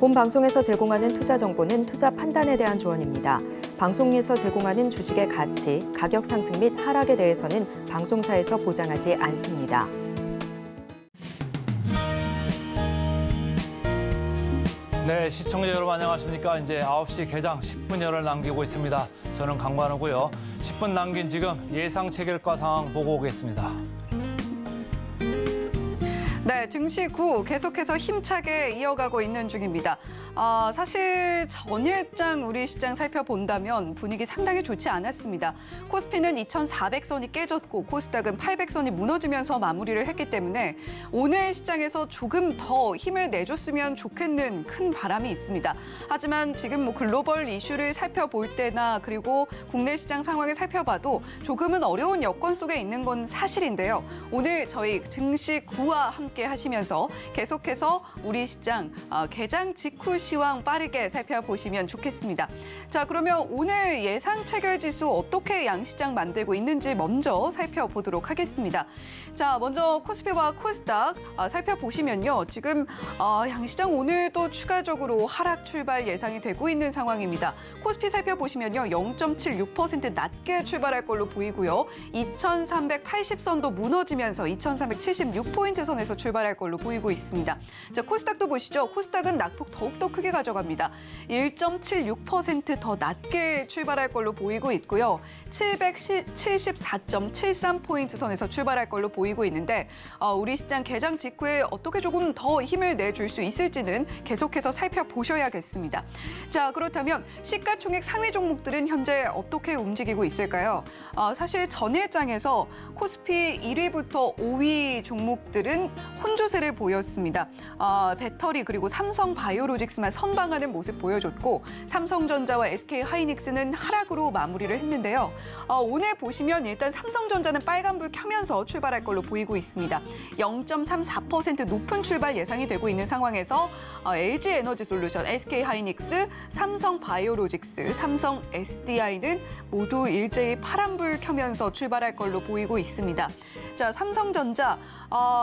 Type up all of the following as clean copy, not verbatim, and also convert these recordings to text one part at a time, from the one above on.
본 방송에서 제공하는 투자 정보는 투자 판단에 대한 조언입니다. 방송에서 제공하는 주식의 가치, 가격 상승 및 하락에 대해서는 방송사에서 보장하지 않습니다. 네, 시청자 여러분 안녕하십니까? 이제 9시 개장 10분여를 남기고 있습니다. 저는 강관우고요. 10분 남긴 지금 예상 체결가 상황 보고 오겠습니다. 네, 증시 후 계속해서 힘차게 이어가고 있는 중입니다. 사실 전일장 우리 시장 살펴본다면 분위기 상당히 좋지 않았습니다. 코스피는 2,400선이 깨졌고 코스닥은 800선이 무너지면서 마무리를 했기 때문에 오늘 시장에서 조금 더 힘을 내줬으면 좋겠는 큰 바람이 있습니다. 하지만 지금 글로벌 이슈를 살펴볼 때나 그리고 국내 시장 상황을 살펴봐도 조금은 어려운 여건 속에 있는 건 사실인데요. 오늘 저희 증시 구와 함께 하시면서 계속해서 우리 시장 개장 직후 시황 빠르게 살펴보시면 좋겠습니다. 자, 그러면 오늘 예상 체결 지수 어떻게 양시장 만들고 있는지 먼저 살펴보도록 하겠습니다. 자, 먼저 코스피와 코스닥 살펴보시면요. 지금 양시장 오늘 또 추가적으로 하락 출발 예상이 되고 있는 상황입니다. 코스피 살펴보시면요. 0.76% 낮게 출발할 걸로 보이고요. 2,380선도 무너지면서 2,376포인트 선에서 출발할 걸로 보이고 있습니다. 자, 코스닥도 보시죠. 코스닥은 낙폭 더욱더 크게 가져갑니다. 1.76% 더 낮게 출발할 걸로 보이고 있고요. 774.73포인트 선에서 출발할 걸로 보이고 있는데 우리 시장 개장 직후에 어떻게 조금 더 힘을 내줄 수 있을지는 계속해서 살펴보셔야겠습니다. 자, 그렇다면 시가총액 상위 종목들은 현재 어떻게 움직이고 있을까요? 사실 전일장에서 코스피 1위부터 5위 종목들은 혼조세를 보였습니다. 배터리 그리고 삼성바이오로직스만 선방하는 모습 보여줬고 삼성전자와 SK하이닉스는 하락으로 마무리를 했는데요. 오늘 보시면 일단 삼성전자는 빨간불 켜면서 출발할 걸로 보이고 있습니다. 0.34% 높은 출발 예상이 되고 있는 상황에서 LG에너지솔루션, SK하이닉스, 삼성바이오로직스, 삼성 SDI는 모두 일제히 파란불 켜면서 출발할 걸로 보이고 있습니다. 자, 삼성전자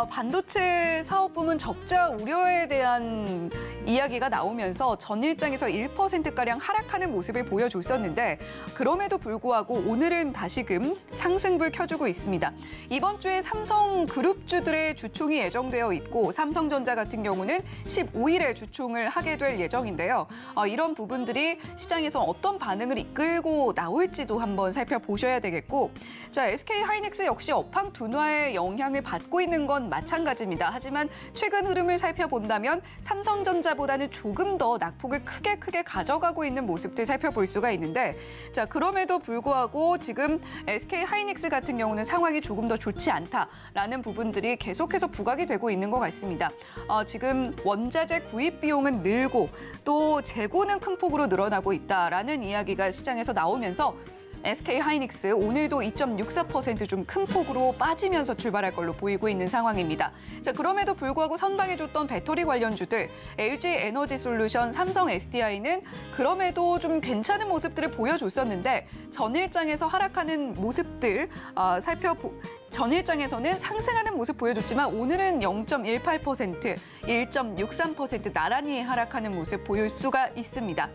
반도체 사업 부문 적자 우려에 대한 이야기가 나오면서 전일장에서 1%가량 하락하는 모습을 보여줬었는데 그럼에도 불구하고 오늘은 다시금 상승불 켜주고 있습니다. 이번 주에 삼성그룹주들의 주총이 예정되어 있고 삼성전자 같은 경우는 15일에 주총을 하게 될 예정인데요. 이런 부분들이 시장에서 어떤 반응을 이끌고 나올지도 한번 살펴보셔야 되겠고 자, SK하이닉스 역시 업황 둔화의 영향을 받고 있는 건 마찬가지입니다. 하지만 최근 흐름을 살펴본다면 삼성전자보다는 조금 더 낙폭을 크게 가져가고 있는 모습들 살펴볼 수가 있는데 자, 그럼에도 불구하고 지금 SK하이닉스 같은 경우는 상황이 조금 더 좋지 않다라는 부분들이 계속해서 부각이 되고 있는 것 같습니다. 지금 원자재 구입 비용은 늘고 또 재고는 큰 폭으로 늘어나고 있다라는 이야기가 시장에서 나오면서 SK하이닉스 오늘도 2.64% 좀 큰 폭으로 빠지면서 출발할 걸로 보이고 있는 상황입니다. 자, 그럼에도 불구하고 선방해줬던 배터리 관련주들 LG에너지솔루션, 삼성 SDI는 그럼에도 좀 괜찮은 모습들을 보여줬었는데 전일장에서 하락하는 모습들 전일장에서는 상승하는 모습 보여줬지만 오늘은 0.18%, 1.63% 나란히 하락하는 모습 보일 수가 있습니다.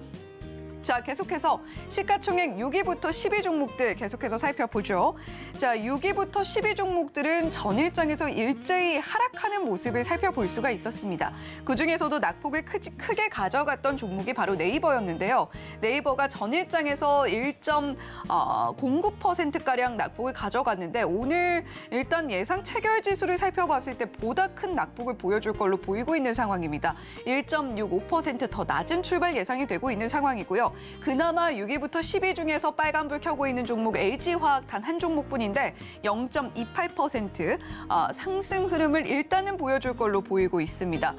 자, 계속해서 시가총액 6위부터 10위 종목들 계속해서 살펴보죠. 자, 6위부터 10위 종목들은 전일장에서 일제히 하락하는 모습을 살펴볼 수가 있었습니다. 그중에서도 낙폭을 크게 가져갔던 종목이 바로 네이버였는데요. 네이버가 전일장에서 1.09%가량 낙폭을 가져갔는데 오늘 일단 예상 체결 지수를 살펴봤을 때 보다 큰 낙폭을 보여줄 걸로 보이고 있는 상황입니다. 1.65% 더 낮은 출발 예상이 되고 있는 상황이고요. 그나마 6위부터 10위 중에서 빨간불 켜고 있는 종목 LG화학 단 한 종목뿐인데 0.28% 상승 흐름을 일단은 보여줄 걸로 보이고 있습니다.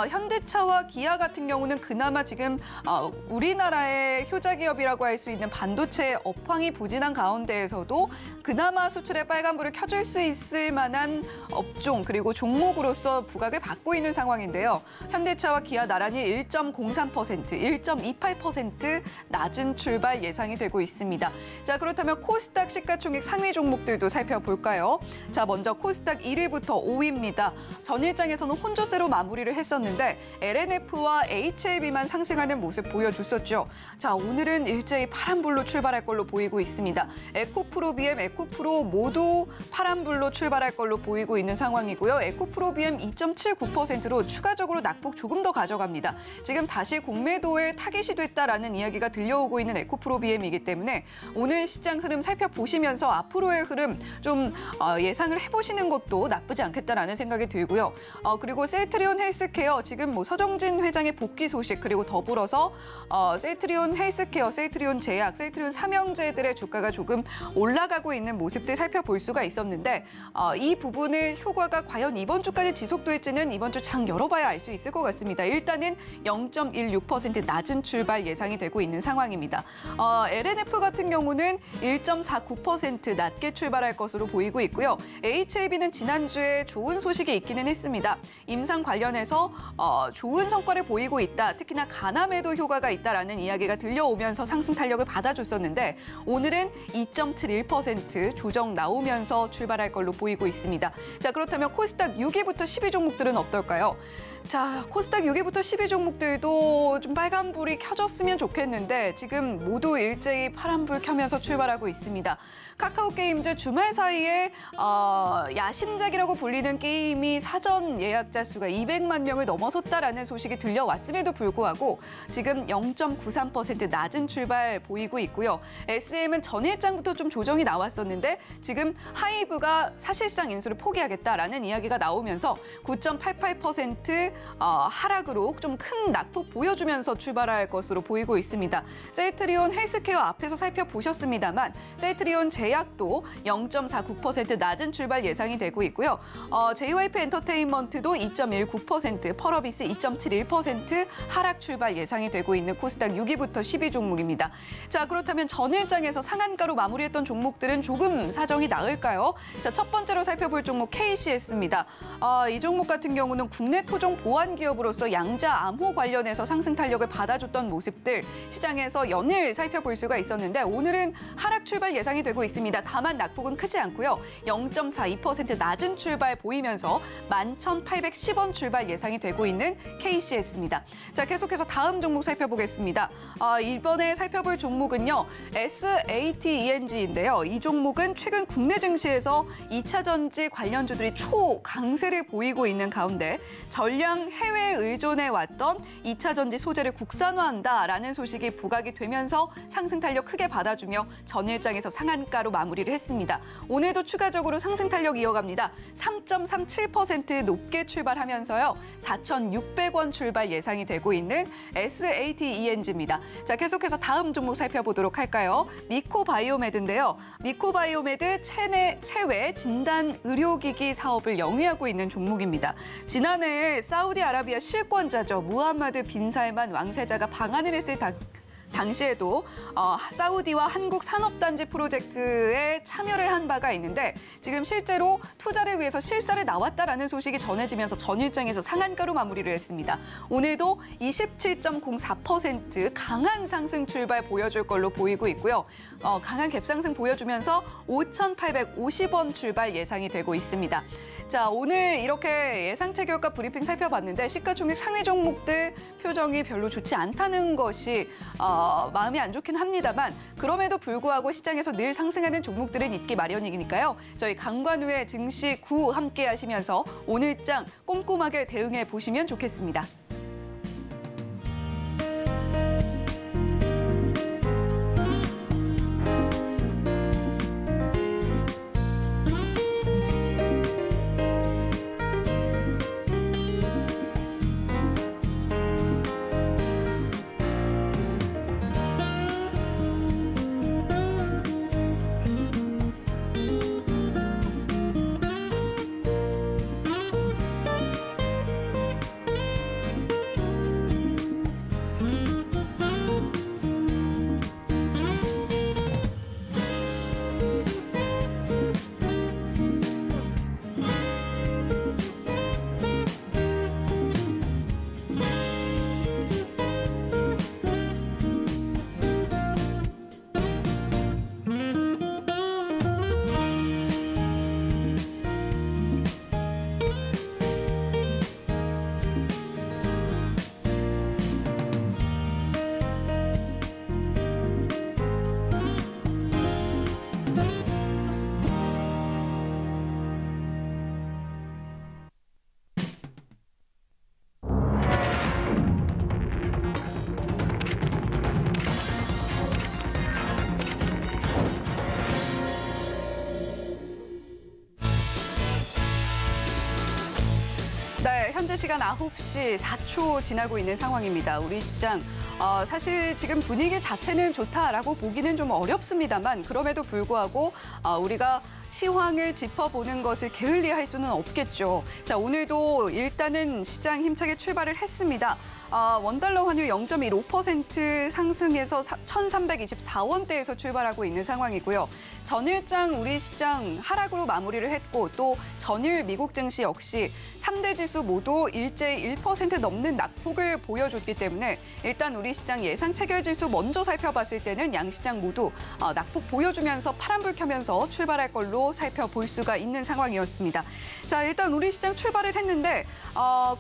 현대차와 기아 같은 경우는 그나마 지금 우리나라의 효자 기업이라고 할 수 있는 반도체 업황이 부진한 가운데에서도 그나마 수출에 빨간불을 켜줄 수 있을 만한 업종 그리고 종목으로서 부각을 받고 있는 상황인데요. 현대차와 기아 나란히 1.03%, 1.28% 낮은 출발 예상이 되고 있습니다. 자, 그렇다면 코스닥 시가총액 상위 종목들도 살펴볼까요? 자, 먼저 코스닥 1위부터 5위입니다. 전일장에서는 혼조세로 마무리를 했었는데 LNF와 HLB만 상승하는 모습 보여줬었죠. 자, 오늘은 일제히 파란불로 출발할 걸로 보이고 있습니다. 에코프로비엠, 에코프로 모두 파란불로 출발할 걸로 보이고 있는 상황이고요. 에코프로비엠 2.79%로 추가적으로 낙폭 조금 더 가져갑니다. 지금 다시 공매도에 타깃이 됐다라는 이야기가 들려오고 있는 에코프로비엠이기 때문에 오늘 시장 흐름 살펴보시면서 앞으로의 흐름 좀 예상을 해보시는 것도 나쁘지 않겠다라는 생각이 들고요. 그리고 셀트리온 헬스케어 지금 뭐 서정진 회장의 복귀 소식 그리고 더불어서 셀트리온 헬스케어, 셀트리온 제약, 셀트리온 삼형제들의 주가가 조금 올라가고 있는 모습들 살펴볼 수가 있었는데 이 부분의 효과가 과연 이번 주까지 지속될지는 이번 주 장 열어봐야 알 수 있을 것 같습니다. 일단은 0.16% 낮은 출발 예상이 되고 있는 상황입니다. LNF 같은 경우는 1.49% 낮게 출발할 것으로 보이고 있고요. HLB는 지난주에 좋은 소식이 있기는 했습니다. 임상 관련해서 좋은 성과를 보이고 있다. 특히나 간암에도 효과가 있다라는 이야기가 들려오면서 상승 탄력을 받아줬었는데 오늘은 2.71% 조정 나오면서 출발할 걸로 보이고 있습니다. 자, 그렇다면 코스닥 6위부터 10위 종목들은 어떨까요? 자, 코스닥 6위부터 10위 종목들도 좀 빨간불이 켜졌으면 좋겠는데 지금 모두 일제히 파란불 켜면서 출발하고 있습니다. 카카오게임즈 주말 사이에 야심작이라고 불리는 게임이 사전 예약자 수가 200만 명을 넘어섰다라는 소식이 들려왔음에도 불구하고 지금 0.93% 낮은 출발 보이고 있고요. SM은 전일장부터 좀 조정이 나왔었는데 지금 하이브가 사실상 인수를 포기하겠다라는 이야기가 나오면서 9.88% 하락으로 좀 큰 낙폭 보여주면서 출발할 것으로 보이고 있습니다. 셀트리온 헬스케어 앞에서 살펴보셨습니다만 셀트리온 제약도 0.49% 낮은 출발 예상이 되고 있고요. JYP 엔터테인먼트도 2.19%, 펄어비스 2.71% 하락 출발 예상이 되고 있는 코스닥 6위부터 10위 종목입니다. 자, 그렇다면 전일장에서 상한가로 마무리했던 종목들은 조금 사정이 나을까요? 자, 첫 번째로 살펴볼 종목 KCS입니다. 이 종목 같은 경우는 국내 토종 보안 기업으로서 양자 암호 관련해서 상승 탄력을 받아줬던 모습들 시장에서 연일 살펴볼 수가 있었는데 오늘은 하락 출발 예상이 되고 있습니다. 다만 낙폭은 크지 않고요. 0.42% 낮은 출발 보이면서 11,810원 출발 예상이 되고 있는 KCS입니다. 자, 계속해서 다음 종목 살펴보겠습니다. 이번에 살펴볼 종목은요. SATENG인데요. 이 종목은 최근 국내 증시에서 2차 전지 관련주들이 초강세를 보이고 있는 가운데 전량 해외에 의존해 왔던 2차 전지 소재를 국산화한다라는 소식이 부각이 되면서 상승 탄력 크게 받아주며 전일장에서 상한가로 마무리를 했습니다. 오늘도 추가적으로 상승 탄력 이어갑니다. 3.37% 높게 출발하면서요. 4,600원 출발 예상이 되고 있는 SATENG입니다. 자, 계속해서 다음 종목 살펴보도록 할까요? 미코바이오메드인데요. 미코바이오메드 체외 진단 의료기기 사업을 영위하고 있는 종목입니다. 지난해 사우디아라비아 실권자죠. 무함마드 빈 살만 왕세자가 방한을 했을 당시에도 사우디와 한국 산업단지 프로젝트에 참여를 한 바가 있는데 지금 실제로 투자를 위해서 실사를 나왔다라는 소식이 전해지면서 전일장에서 상한가로 마무리를 했습니다. 오늘도 27.04% 강한 상승 출발 보여줄 걸로 보이고 있고요. 강한 갭상승 보여주면서 5,850원 출발 예상이 되고 있습니다. 자, 오늘 이렇게 예상치 결과 브리핑 살펴봤는데 시가총액 상위 종목들 표정이 별로 좋지 않다는 것이 마음이 안 좋긴 합니다만 그럼에도 불구하고 시장에서 늘 상승하는 종목들은 있기 마련이니까요. 저희 강관우의 증시 9 함께 하시면서 오늘장 꼼꼼하게 대응해 보시면 좋겠습니다. 시간 9시 4초 지나고 있는 상황입니다. 우리 시장 사실 지금 분위기 자체는 좋다라고 보기는 좀 어렵습니다만 그럼에도 불구하고 우리가 시황을 짚어보는 것을 게을리할 수는 없겠죠. 자, 오늘도 일단은 시장 힘차게 출발을 했습니다. 원달러 환율 0.15% 상승해서 1,324원대에서 출발하고 있는 상황이고요. 전일장 우리 시장 하락으로 마무리를 했고 또 전일 미국 증시 역시 3대 지수 모두 일제히 1% 넘는 낙폭을 보여줬기 때문에 일단 우리 시장 예상 체결 지수 먼저 살펴봤을 때는 양 시장 모두 낙폭 보여주면서 파란불 켜면서 출발할 걸로 살펴볼 수가 있는 상황이었습니다. 자, 일단 우리 시장 출발을 했는데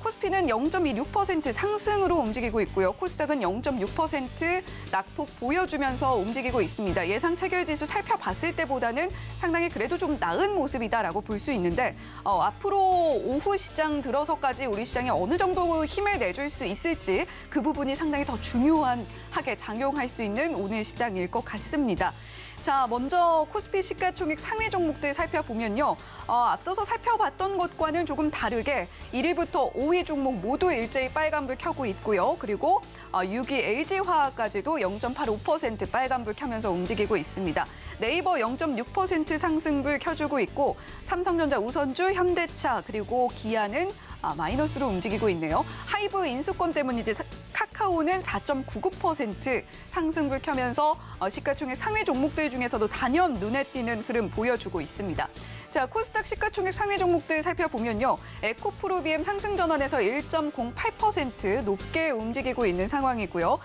코스피는 0.26% 상승으로 움직이고 있고요. 코스닥은 0.6% 낙폭 보여주면서 움직이고 있습니다. 예상 체결 지수 살펴봤을 때보다는 상당히 그래도 좀 나은 모습이다라고 볼 수 있는데 앞으로 오후 시장 들어서까지 우리 시장에 어느 정도 힘을 내줄 수 있을지 그 부분이 상당히 더 중요하게 작용할 수 있는 오늘 시장일 것 같습니다. 자, 먼저 코스피 시가총액 상위 종목들 살펴보면요. 앞서서 살펴봤던 것과는 조금 다르게 1위부터 5위 종목 모두 일제히 빨간불 켜고 있고요. 그리고 6위 LG화학까지도 0.85% 빨간불 켜면서 움직이고 있습니다. 네이버 0.6% 상승불 켜주고 있고 삼성전자, 우선주, 현대차 그리고 기아는 마이너스로 움직이고 있네요. 하이브 인수권 때문이지 카카오는 4.99% 상승불 켜면서 시가총액 상위 종목들 중에서도 단연 눈에 띄는 흐름 보여주고 있습니다. 자, 코스닥 시가총액 상위 종목들 살펴보면요. 에코프로비엠 상승 전환에서 1.08% 높게 움직이고 있는 상황이고요.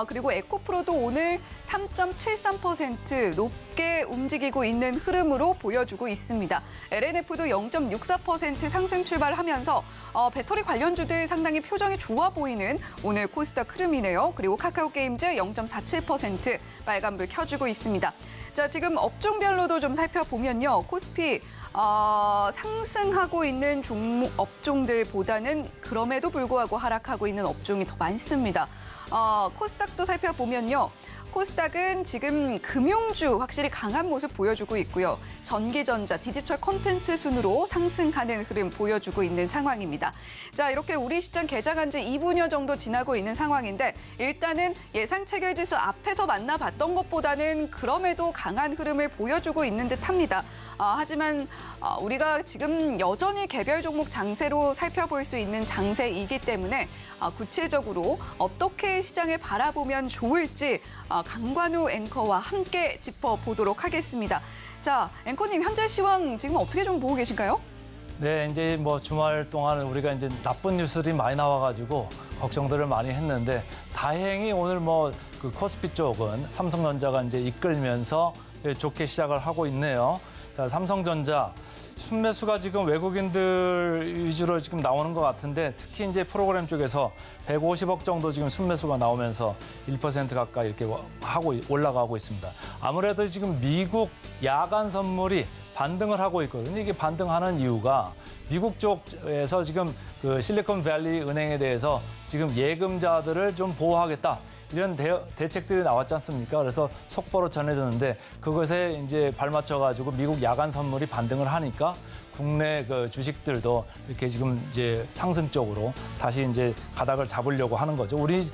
그리고 에코프로도 오늘 3.73% 높게 움직이고 있는 흐름으로 보여주고 있습니다. LNF도 0.64% 상승 출발하면서 배터리 관련주들 상당히 표정이 좋아 보이는 오늘 코스닥 흐름이네요. 그리고 카카오게임즈 0.47% 빨간불 켜주고 있습니다. 자, 지금 업종별로도 좀 살펴보면요. 코스피 상승하고 있는 종목 업종들보다는 그럼에도 불구하고 하락하고 있는 업종이 더 많습니다. 코스닥도 살펴보면요. 코스닥은 지금 금융주 확실히 강한 모습 보여주고 있고요. 전기전자, 디지털 콘텐츠 순으로 상승하는 흐름 보여주고 있는 상황입니다. 자, 이렇게 우리 시장 개장한 지 2분여 정도 지나고 있는 상황인데 일단은 예상 체결 지수 앞에서 만나봤던 것보다는 그럼에도 강한 흐름을 보여주고 있는 듯합니다. 하지만 우리가 지금 여전히 개별 종목 장세로 살펴볼 수 있는 장세이기 때문에 구체적으로 어떻게 시장을 바라보면 좋을지 강관우 앵커와 함께 짚어보도록 하겠습니다. 자, 앵커님 현재 시황 지금 어떻게 좀 보고 계신가요? 네, 이제 뭐 주말 동안 우리가 이제 나쁜 뉴스들이 많이 나와가지고 걱정들을 많이 했는데 다행히 오늘 뭐 그 코스피 쪽은 삼성전자가 이제 이끌면서 좋게 시작을 하고 있네요. 자, 삼성전자 순매수가 지금 외국인들 위주로 지금 나오는 것 같은데 특히 이제 프로그램 쪽에서 150억 정도 지금 순매수가 나오면서 1% 가까이 이렇게 올라가고 있습니다. 아무래도 지금 미국 야간 선물이 반등을 하고 있거든요. 이게 반등하는 이유가 미국 쪽에서 지금 그 실리콘밸리 은행에 대해서 지금 예금자들을 좀 보호하겠다. 이런 대책들이 나왔지 않습니까? 그래서 속보로 전해졌는데 그것에 이제 발맞춰가지고 미국 야간 선물이 반등을 하니까 국내 그 주식들도 이렇게 지금 이제 상승 쪽으로 다시 이제 가닥을 잡으려고 하는 거죠. 우리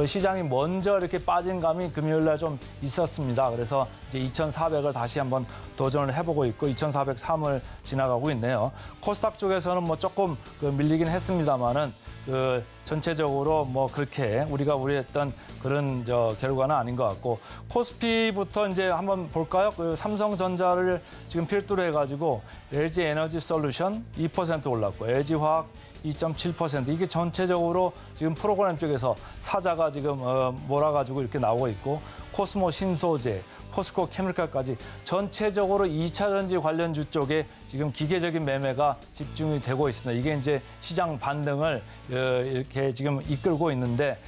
시장이 먼저 이렇게 빠진 감이 금요일 날 좀 있었습니다. 그래서 이제 2,400을 다시 한번 도전을 해보고 있고 2,403을 지나가고 있네요. 코스닥 쪽에서는 뭐 조금 밀리긴 했습니다만은 그 전체적으로 뭐 그렇게 우리가 우려했던 그런 결과는 아닌 것 같고 코스피부터 이제 한번 볼까요? 그 삼성전자를 지금 필두로 해가지고 LG 에너지 솔루션 2% 올랐고 LG화학 2.7% 이게 전체적으로 지금 프로그램 쪽에서 사자가 지금 몰아가지고 이렇게 나오고 있고 코스모 신소재, 포스코 케미칼까지 전체적으로 2차 전지 관련주 쪽에 지금 기계적인 매매가 집중이 되고 있습니다. 이게 이제 시장 반등을 이렇게 지금 이끌고 있는데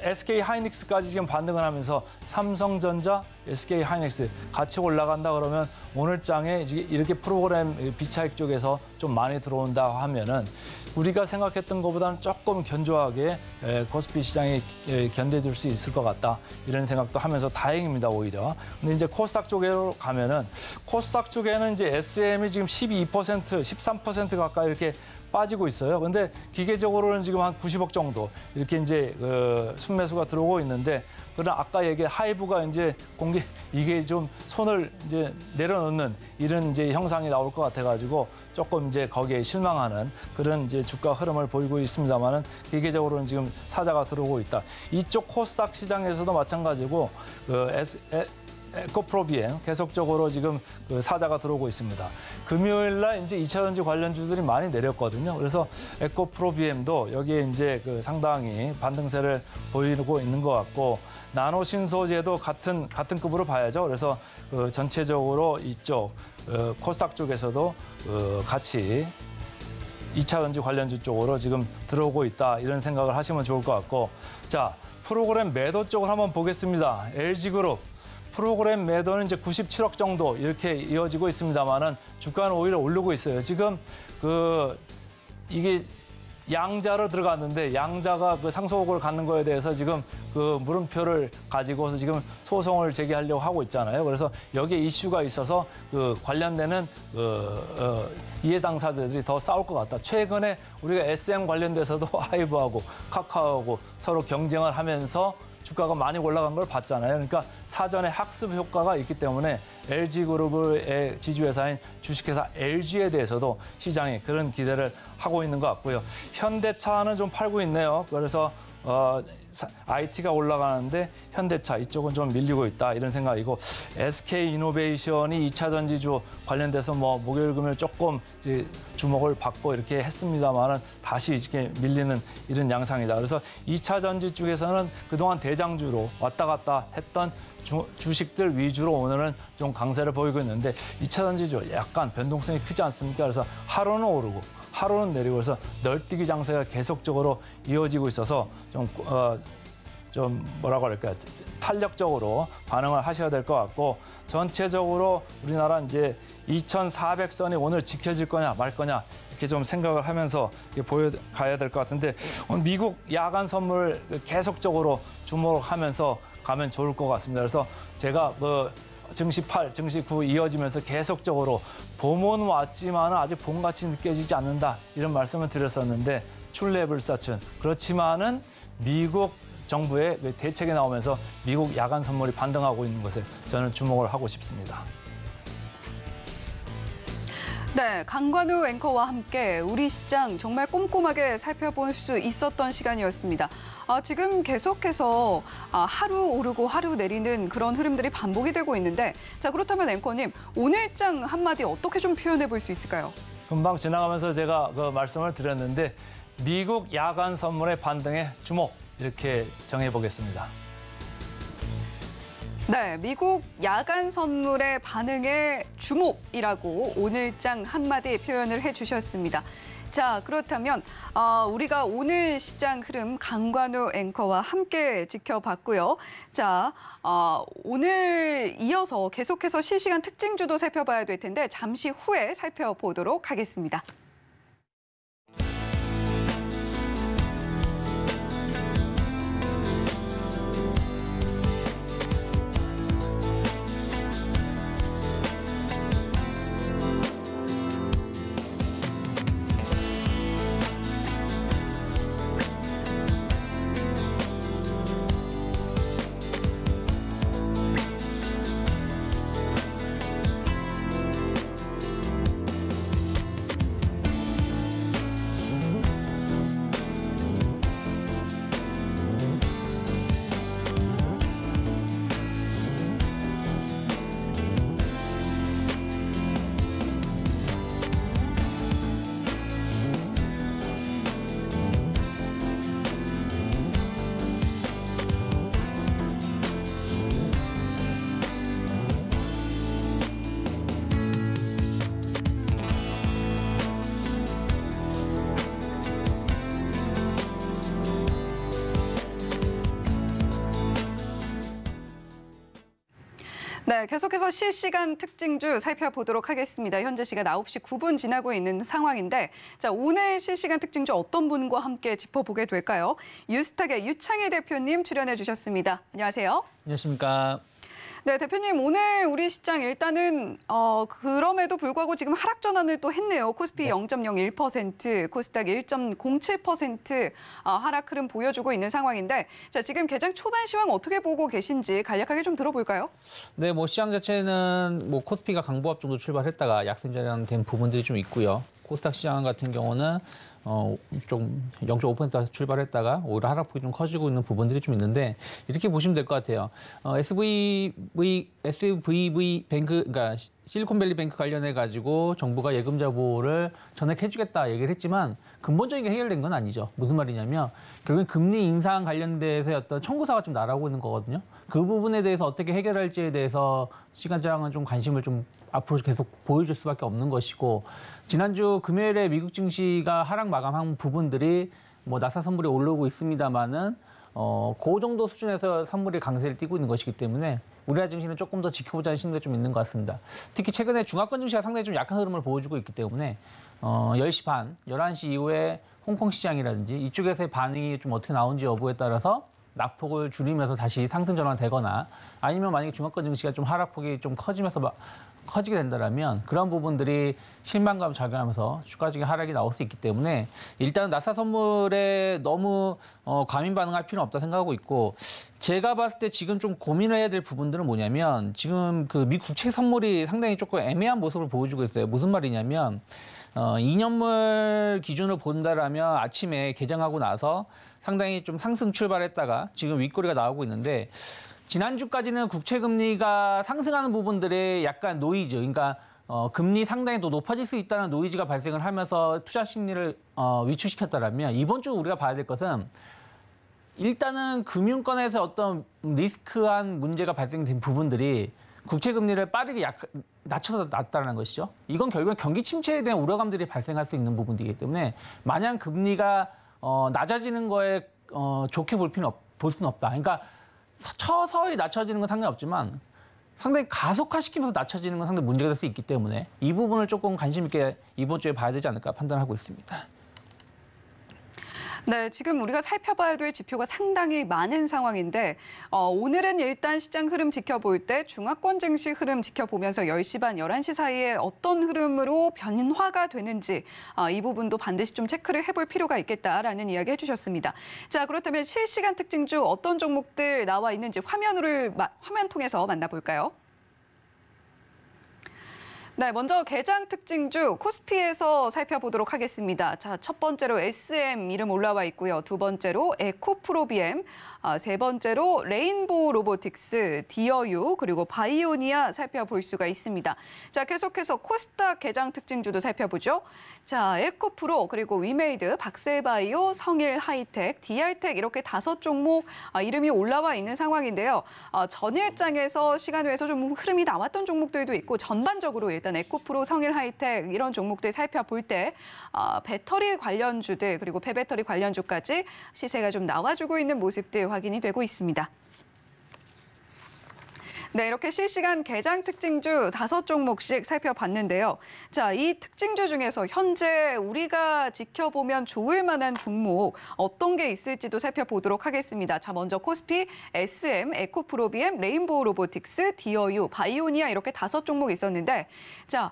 SK 하이닉스까지 지금 반등을 하면서 삼성전자, SK 하이닉스 같이 올라간다 그러면 오늘 장에 이렇게 프로그램 비차익 쪽에서 좀 많이 들어온다 하면은 우리가 생각했던 것보다는 조금 견조하게 코스피 시장이 견뎌줄 수 있을 것 같다 이런 생각도 하면서 다행입니다 오히려. 근데 이제 코스닥 쪽으로 가면은 코스닥 쪽에는 이제 SM이 지금 12%, 13% 가까이 이렇게 빠지고 있어요. 근데 기계적으로는 지금 한 90억 정도 이렇게 이제 순매수가 들어오고 있는데, 그러나 아까 얘기한 하이브가 이제 이게 좀 손을 이제 내려놓는 이런 이제 형상이 나올 것 같아가지고 조금 이제 거기에 실망하는 그런 이제 주가 흐름을 보이고 있습니다만은, 기계적으로는 지금 사자가 들어오고 있다. 이쪽 코스닥 시장에서도 마찬가지고 에코프로비엠 계속적으로 지금 사자가 들어오고 있습니다. 금요일 날 이제 2차전지 관련주들이 많이 내렸거든요. 그래서 에코프로비엠도 여기에 이제 상당히 반등세를 보이고 있는 것 같고, 나노신소재도 같은 급으로 봐야죠. 그래서 전체적으로 이쪽 코스닥 쪽에서도 같이 2차전지 관련주 쪽으로 지금 들어오고 있다, 이런 생각을 하시면 좋을 것 같고, 자, 프로그램 매도 쪽을 한번 보겠습니다. LG그룹. 프로그램 매도는 이제 97억 정도 이렇게 이어지고 있습니다만은 주가는 오히려 오르고 있어요. 지금 이게 양자로 들어갔는데, 양자가 상속을 갖는 거에 대해서 지금 물음표를 가지고서 지금 소송을 제기하려고 하고 있잖아요. 그래서 여기에 이슈가 있어서 관련되는 이해 당사자들이 더 싸울 것 같다. 최근에 우리가 SM 관련돼서도 하이브하고 카카오하고 서로 경쟁을 하면서 주가가 많이 올라간 걸 봤잖아요. 그러니까 사전에 학습 효과가 있기 때문에 LG그룹의 지주회사인 주식회사 LG에 대해서도 시장이 그런 기대를 하고 있는 것 같고요. 현대차는 좀 팔고 있네요. 그래서 IT가 올라가는데 현대차 이쪽은 좀 밀리고 있다, 이런 생각이고, SK이노베이션이 2차 전지주 관련돼서 목요일 금요일 조금 이제 주목을 받고 이렇게 했습니다만은 다시 이렇게 밀리는 이런 양상이다. 그래서 2차 전지 쪽에서는 그동안 대장주로 왔다 갔다 했던 주식들 위주로 오늘은 좀 강세를 보이고 있는데, 2차 전지주 약간 변동성이 크지 않습니까? 그래서 하루는 오르고 하루는 내리고, 그래서 널뛰기 장세가 계속적으로 이어지고 있어서 좀 뭐라고 할까요? 탄력적으로 반응을 하셔야 될 것 같고, 전체적으로 우리나라 이제 2,400선이 오늘 지켜질 거냐 말 거냐 이렇게 좀 생각을 하면서 보여가야 될 것 같은데, 미국 야간 선물 계속적으로 주목하면서 가면 좋을 것 같습니다. 그래서 제가 증시 8, 증시 9 이어지면서 계속적으로 봄은 왔지만 아직 봄같이 느껴지지 않는다, 이런 말씀을 드렸었는데, 출래불사춘. 그렇지만은 미국 정부의 대책이 나오면서 미국 야간 선물이 반등하고 있는 것에 저는 주목을 하고 싶습니다. 네, 강관우 앵커와 함께 우리 시장 정말 꼼꼼하게 살펴볼 수 있었던 시간이었습니다. 지금 계속해서 하루 오르고 하루 내리는 그런 흐름들이 반복이 되고 있는데, 자, 그렇다면 앵커님, 오늘장 한마디 어떻게 좀 표현해 볼 수 있을까요? 금방 지나가면서 제가 말씀을 드렸는데, 미국 야간 선물의 반등에 주목, 이렇게 정해보겠습니다. 네, 미국 야간 선물의 반응에 주목이라고 오늘장 한마디 표현을 해주셨습니다. 자, 그렇다면 우리가 오늘 시장 흐름 강관우 앵커와 함께 지켜봤고요. 자, 오늘 이어서 계속해서 실시간 특징주도 살펴봐야 될 텐데 잠시 후에 살펴보도록 하겠습니다. 네, 계속해서 실시간 특징주 살펴보도록 하겠습니다. 현재 시간 9시 9분 지나고 있는 상황인데, 자, 오늘 실시간 특징주 어떤 분과 함께 짚어보게 될까요? 유스탁의 유창희 대표님 출연해 주셨습니다. 안녕하세요. 안녕하십니까. 네, 대표님 오늘 우리 시장 일단은 그럼에도 불구하고 지금 하락 전환을 또 했네요. 코스피 네. 0.01%, 코스닥 1.07% 하락 흐름 보여주고 있는 상황인데, 자 지금 개장 초반 시황 어떻게 보고 계신지 간략하게 좀 들어볼까요? 네, 뭐 시장 자체는 뭐 코스피가 강보합 정도 출발했다가 약세전환된 부분들이 좀 있고요. 코스닥 시장 같은 경우는 좀 0.5% 출발했다가 오히려 하락폭이 좀 커지고 있는 부분들이 좀 있는데 이렇게 보시면 될 것 같아요. SVB 뱅크, 그러니까 실리콘밸리 뱅크 관련해 가지고 정부가 예금자 보호를 전액해주겠다 얘기를 했지만 근본적인 게 해결된 건 아니죠. 무슨 말이냐면 결국엔 금리 인상 관련돼서 어떤 청구서가 좀 날아오고 있는 거거든요. 그 부분에 대해서 어떻게 해결할지에 대해서 시장은 좀 관심을 좀 앞으로 계속 보여줄 수밖에 없는 것이고, 지난주 금요일에 미국 증시가 하락 마감한 부분들이 뭐 나스닥 선물이 오르고 있습니다만은 그 정도 수준에서 선물이 강세를 띠고 있는 것이기 때문에 우리나라 증시는 조금 더 지켜보자는 심리가 좀 있는 것 같습니다. 특히 최근에 중화권 증시가 상당히 좀 약한 흐름을 보여주고 있기 때문에 10시 반, 11시 이후에 홍콩 시장이라든지 이쪽에서의 반응이 좀 어떻게 나오는지 여부에 따라서 낙폭을 줄이면서 다시 상승 전환되거나, 아니면 만약에 중화권 증시가 좀 하락폭이 좀 커지게 된다면 그런 부분들이 실망감 작용하면서 추가적인 하락이 나올 수 있기 때문에 일단은 나스닥 선물에 너무 과민 반응할 필요는 없다 생각하고 있고, 제가 봤을 때 지금 좀 고민을 해야 될 부분들은 뭐냐면 지금 그 미 국채 선물이 상당히 조금 애매한 모습을 보여주고 있어요. 무슨 말이냐면 2년물 기준으로 본다라면 아침에 개장하고 나서 상당히 좀 상승 출발했다가 지금 윗꼬리가 나오고 있는데, 지난주까지는 국채 금리가 상승하는 부분들에 약간 노이즈, 그러니까 금리 상당히 더 높아질 수 있다는 노이즈가 발생을 하면서 투자 심리를 위축시켰다라면, 이번 주 우리가 봐야 될 것은 일단은 금융권에서 어떤 리스크한 문제가 발생된 부분들이 국채 금리를 빠르게 낮춰서 놨다는 것이죠. 이건 결국엔 경기 침체에 대한 우려감들이 발생할 수 있는 부분이기 때문에 마냥 금리가 낮아지는 거에 좋게 볼 수는 없다. 그러니까 서서히 낮춰지는 건 상관없지만 상당히 가속화시키면서 낮춰지는 건 상당히 문제가 될 수 있기 때문에 이 부분을 조금 관심 있게 이번 주에 봐야 되지 않을까 판단하고 있습니다. 네, 지금 우리가 살펴봐야 될 지표가 상당히 많은 상황인데 오늘은 일단 시장 흐름 지켜볼 때 중화권 증시 흐름 지켜보면서 10시 반, 11시 사이에 어떤 흐름으로 변화가 되는지 이 부분도 반드시 좀 체크를 해볼 필요가 있겠다라는 이야기 해주셨습니다. 자, 그렇다면 실시간 특징주 어떤 종목들 나와 있는지 화면 통해서 만나볼까요? 네, 먼저 개장 특징주 코스피에서 살펴보도록 하겠습니다. 자, 첫 번째로 SM 이름 올라와 있고요. 두 번째로 에코프로비엠, 세 번째로 레인보우 로보틱스, 디어유, 그리고 바이오니아 살펴볼 수가 있습니다. 자, 계속해서 코스닥 개장 특징주도 살펴보죠. 자, 에코프로, 그리고 위메이드, 박셀바이오, 성일하이텍, DR텍 이렇게 5종목 이름이 올라와 있는 상황인데요. 전일장에서 시간외에서 좀 흐름이 나왔던 종목들도 있고, 전반적으로 일단 에코프로, 성일하이텍 이런 종목들 살펴볼 때 배터리 관련주들 그리고 폐배터리 관련주까지 시세가 좀 나와주고 있는 모습들 확인이 되고 있습니다. 네, 이렇게 실시간 개장 특징주 5종목씩 살펴봤는데요. 자, 이 특징주 중에서 현재 우리가 지켜보면 좋을 만한 종목 어떤 게 있을지도 살펴보도록 하겠습니다. 자, 먼저 코스피, SM, 에코프로비엠, 레인보우 로보틱스, 디어유, 바이오니아 이렇게 5종목 있었는데, 자,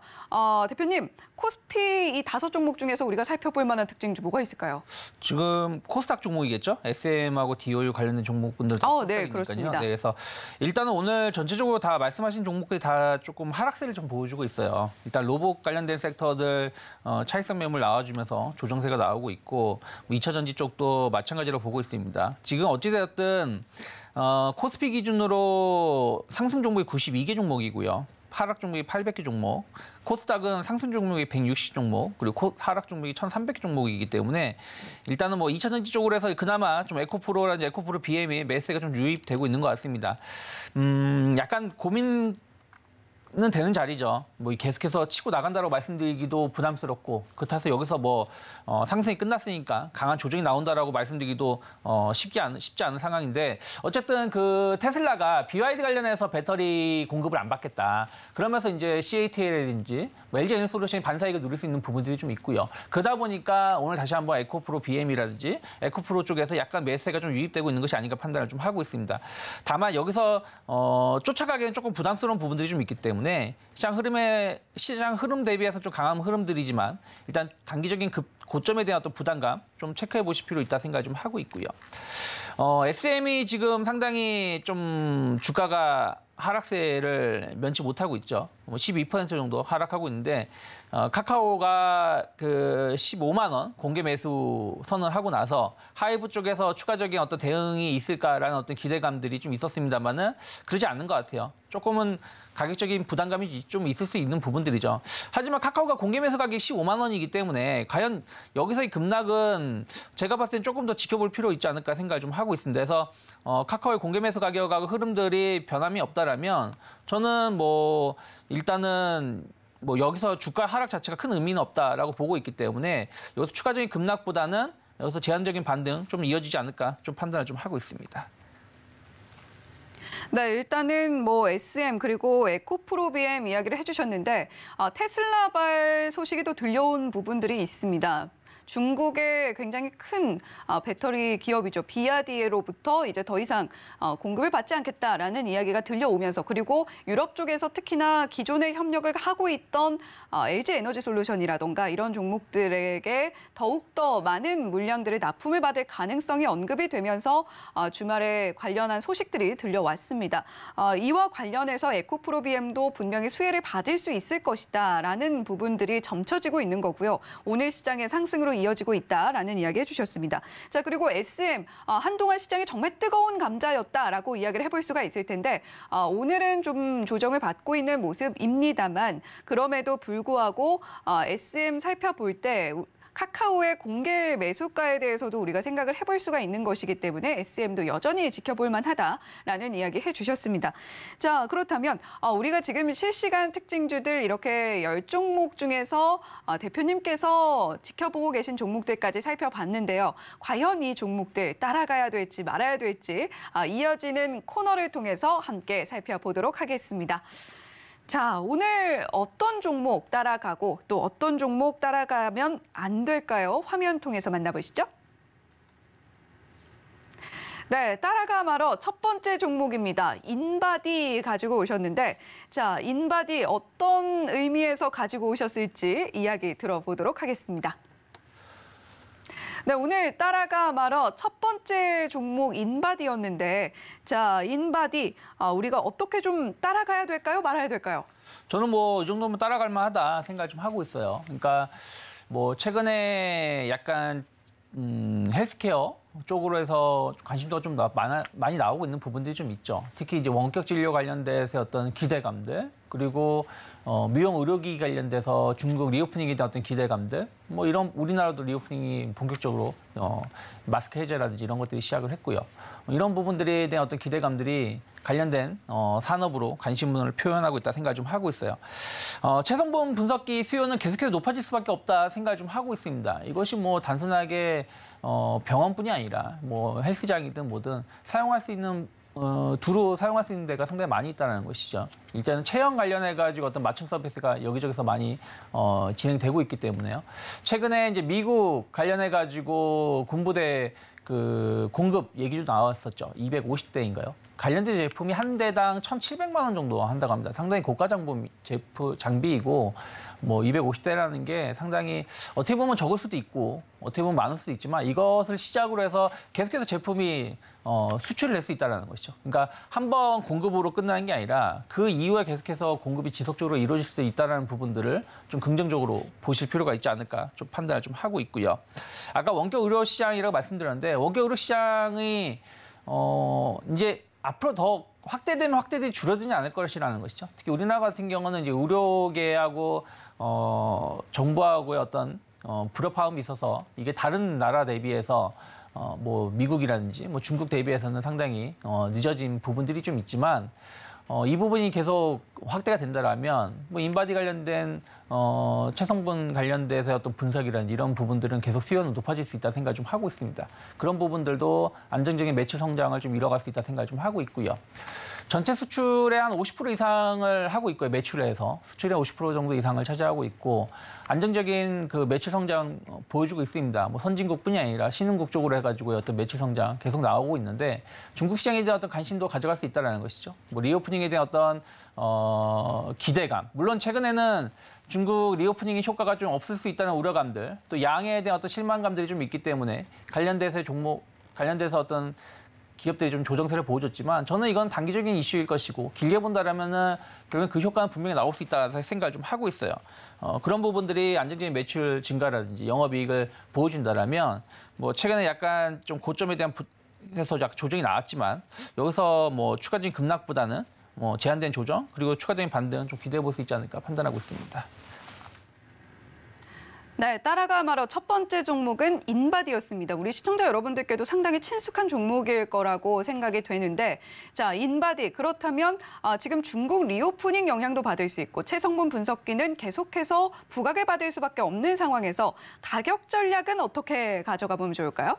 대표님, 코스피 이 5종목 중에서 우리가 살펴볼 만한 특징주 뭐가 있을까요? 지금 코스닥 종목이겠죠? SM하고 DOU 관련된 종목분들 다 네, 그렇습니다. 네, 그래서 일단은 오늘 전체적으로 다 말씀하신 종목들이 다 조금 하락세를 좀 보여주고 있어요. 일단 로봇 관련된 섹터들 차익성 매물 나와주면서 조정세가 나오고 있고, 2차 전지 쪽도 마찬가지로 보고 있습니다. 지금 어찌되었든 코스피 기준으로 상승 종목이 92개 종목이고요. 하락 종목이 800개 종목, 코스닥은 상승 종목이 160 종목, 그리고 하락 종목이 1,300개 종목이기 때문에 일단은 뭐 2차 전지 쪽으로 해서 그나마 좀 에코프로라든지 에코프로 BM이 매수가 좀 유입되고 있는 것 같습니다. 약간 고민은 되는 자리죠. 뭐 계속해서 치고 나간다고 말씀드리기도 부담스럽고, 그렇다고 여기서 뭐 상승이 끝났으니까 강한 조정이 나온다라고 말씀드리기도 쉽지 않은 상황인데, 어쨌든 그 테슬라가 BYD 관련해서 배터리 공급을 안 받겠다. 그러면서 이제 CATL이라든지 LG에너지솔루션이 반사이익을 누릴 수 있는 부분들이 좀 있고요. 그러다 보니까 오늘 다시 한번 에코프로 BM이라든지 에코프로 쪽에서 약간 매수세가 좀 유입되고 있는 것이 아닌가 판단을 좀 하고 있습니다. 다만 여기서 쫓아가기에는 조금 부담스러운 부분들이 좀 있기 때문에 시장 흐름 대비해서 좀 강한 흐름들이지만 일단 단기적인 고점에 대한 어떤 부담감 좀 체크해 보실 필요 있다 생각을 좀 하고 있고요. SM이 지금 상당히 좀 주가가 하락세를 면치 못하고 있죠. 12% 정도 하락하고 있는데 카카오가 그 15만 원 공개 매수 선언하고 나서 하이브 쪽에서 추가적인 어떤 대응이 있을까라는 어떤 기대감들이 좀 있었습니다만은 그러지 않는 것 같아요. 조금은 가격적인 부담감이 좀 있을 수 있는 부분들이죠. 하지만 카카오가 공개 매수 가격이 15만 원이기 때문에 과연 여기서의 급락은 제가 봤을 땐 조금 더 지켜볼 필요 있지 않을까 생각을 좀 하고 있습니다. 그래서 카카오의 공개 매수 가격하고 흐름들이 변함이 없다라면 저는 뭐 일단은 뭐 여기서 주가 하락 자체가 큰 의미는 없다라고 보고 있기 때문에 여기서 추가적인 급락보다는 여기서 제한적인 반등 좀 이어지지 않을까 좀 판단을 좀 하고 있습니다. 네, 일단은 뭐 SM 그리고 에코프로비엠 이야기를 해주셨는데 테슬라발 소식이 또 들려온 부분들이 있습니다. 중국의 굉장히 큰 배터리 기업이죠. 비아디에로부터 이제 더 이상 공급을 받지 않겠다라는 이야기가 들려오면서 그리고 유럽 쪽에서 특히나 기존의 협력을 하고 있던 LG에너지솔루션이라던가 이런 종목들에게 더욱더 많은 물량들의 납품을 받을 가능성이 언급이 되면서 주말에 관련한 소식들이 들려왔습니다. 이와 관련해서 에코프로비엠도 분명히 수혜를 받을 수 있을 것이다라는 부분들이 점쳐지고 있는 거고요. 오늘 시장의 상승으로 이어지고 있다라는 이야기 해주셨습니다. 자, 그리고 SM 한동안 시장이 정말 뜨거운 감자였다라고 이야기를 해볼 수가 있을 텐데 오늘은 좀 조정을 받고 있는 모습입니다만 그럼에도 불구하고 SM 살펴볼 때 카카오의 공개 매수가에 대해서도 우리가 생각을 해볼 수가 있는 것이기 때문에 SM도 여전히 지켜볼 만하다라는 이야기 해주셨습니다. 자, 그렇다면 우리가 지금 실시간 특징주들 이렇게 10종목 중에서 대표님께서 지켜보고 계신 종목들까지 살펴봤는데요. 과연 이 종목들 따라가야 될지 말아야 될지 이어지는 코너를 통해서 함께 살펴보도록 하겠습니다. 자, 오늘 어떤 종목 따라가고 또 어떤 종목 따라가면 안 될까요? 화면 통해서 만나보시죠. 네, 따라가 말어 첫 번째 종목입니다. 인바디 가지고 오셨는데 자, 인바디 어떤 의미에서 가지고 오셨을지 이야기 들어보도록 하겠습니다. 네, 오늘 따라가 말어 첫 번째 종목 인바디였는데 자, 인바디 우리가 어떻게 좀 따라가야 될까요? 말아야 될까요? 저는 뭐 이 정도면 따라갈 만하다 생각을 좀 하고 있어요. 그러니까 뭐 최근에 약간 헬스케어 쪽으로 해서 관심도가 좀 많이 나오고 있는 부분들이 좀 있죠. 특히 이제 원격 진료 관련돼서 어떤 기대감들 그리고 미용 의료기 관련돼서 중국 리오프닝에 대한 어떤 기대감들 뭐 이런 우리나라도 리오프닝이 본격적으로 마스크 해제라든지 이런 것들이 시작을 했고요. 이런 부분들에 대한 어떤 기대감들이 관련된 산업으로 관심을 표현하고 있다 생각을 좀 하고 있어요. 체성분 분석기 수요는 계속해서 높아질 수밖에 없다 생각을 좀 하고 있습니다. 이것이 뭐 단순하게 병원뿐이 아니라 뭐 헬스장이든 뭐든 사용할 수 있는 두루 사용할 수 있는 데가 상당히 많이 있다는 것이죠. 일단은 체형 관련해가지고 어떤 맞춤 서비스가 여기저기서 많이 진행되고 있기 때문에요. 최근에 이제 미국 관련해가지고 군부대 그 공급 얘기도 나왔었죠. 250대인가요? 관련된 제품이 한 대당 1,700만 원 정도 한다고 합니다. 상당히 고가 장비이고 뭐 250대라는 게 상당히 어떻게 보면 적을 수도 있고 어떻게 보면 많을 수도 있지만 이것을 시작으로 해서 계속해서 제품이 수출을 낼 수 있다는 것이죠. 그러니까 한 번 공급으로 끝나는 게 아니라 그 이후에 계속해서 공급이 지속적으로 이루어질 수 있다는 부분들을 좀 긍정적으로 보실 필요가 있지 않을까 좀 판단을 좀 하고 있고요. 아까 원격 의료 시장이라고 말씀드렸는데 원격 의료 시장이 이제 앞으로 더 확대되면 확대되지 줄어들지 않을 것이라는 것이죠. 특히 우리나라 같은 경우는 이제 의료계하고 정부하고의 어떤 불협화음이 있어서 이게 다른 나라 대비해서 뭐 미국이라든지 뭐 중국 대비해서는 상당히 늦어진 부분들이 좀 있지만 이 부분이 계속 확대가 된다라면 뭐 인바디 관련된 체성분 관련돼서 어떤 분석이라든지 이런 부분들은 계속 수요는 높아질 수 있다 생각을 좀 하고 있습니다. 그런 부분들도 안정적인 매출 성장을 좀 이뤄갈 수 있다 생각을 좀 하고 있고요. 전체 수출의 한 50% 이상을 하고 있고요. 매출에서 수출의 50% 정도 이상을 차지하고 있고 안정적인 그 매출 성장 보여주고 있습니다. 뭐 선진국뿐이 아니라 신흥국 쪽으로 해가지고 어떤 매출 성장 계속 나오고 있는데 중국 시장에 대한 어떤 관심도 가져갈 수 있다는 것이죠. 뭐 리오프닝에 대한 어떤 기대감. 물론 최근에는 중국 리오프닝의 효과가 좀 없을 수 있다는 우려감들, 또 양에 대한 어떤 실망감들이 좀 있기 때문에 관련돼서 어떤 기업들이 좀 조정세를 보여줬지만 저는 이건 단기적인 이슈일 것이고 길게 본다라면은 결국 그 효과는 분명히 나올 수 있다 생각을 좀 하고 있어요. 그런 부분들이 안정적인 매출 증가라든지 영업이익을 보여준다라면 뭐 최근에 약간 좀 고점에 대한 해서 조정이 나왔지만 여기서 뭐 추가적인 급락보다는 뭐 제한된 조정 그리고 추가적인 반등은 좀 기대해 볼 수 있지 않을까 판단하고 있습니다. 네, 따라가 말어 첫 번째 종목은 인바디였습니다. 우리 시청자 여러분들께도 상당히 친숙한 종목일 거라고 생각이 되는데, 자, 인바디 그렇다면 지금 중국 리오프닝 영향도 받을 수 있고 체성분 분석기는 계속해서 부각을 받을 수밖에 없는 상황에서 가격 전략은 어떻게 가져가 보면 좋을까요?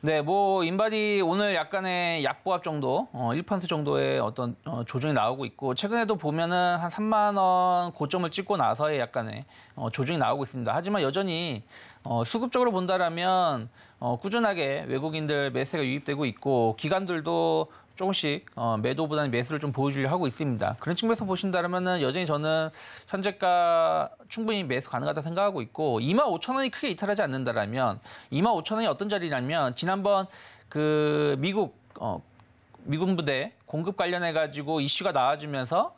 네, 뭐 인바디 오늘 약간의 약보합 정도, 1% 정도의 어떤 조정이 나오고 있고 최근에도 보면은 한 3만 원 고점을 찍고 나서의 약간의 조정이 나오고 있습니다. 하지만 여전히 수급적으로 본다라면 꾸준하게 외국인들 매수가 유입되고 있고 기관들도 조금씩 매도보다는 매수를 좀 보여주려고 하고 있습니다. 그런 측면에서 보신다면은 여전히 저는 현재가 충분히 매수 가능하다 생각하고 있고 25,000원이 크게 이탈하지 않는다라면 25,000원이 어떤 자리냐면 지난번 그 미국 부대 공급 관련해 가지고 이슈가 나와주면서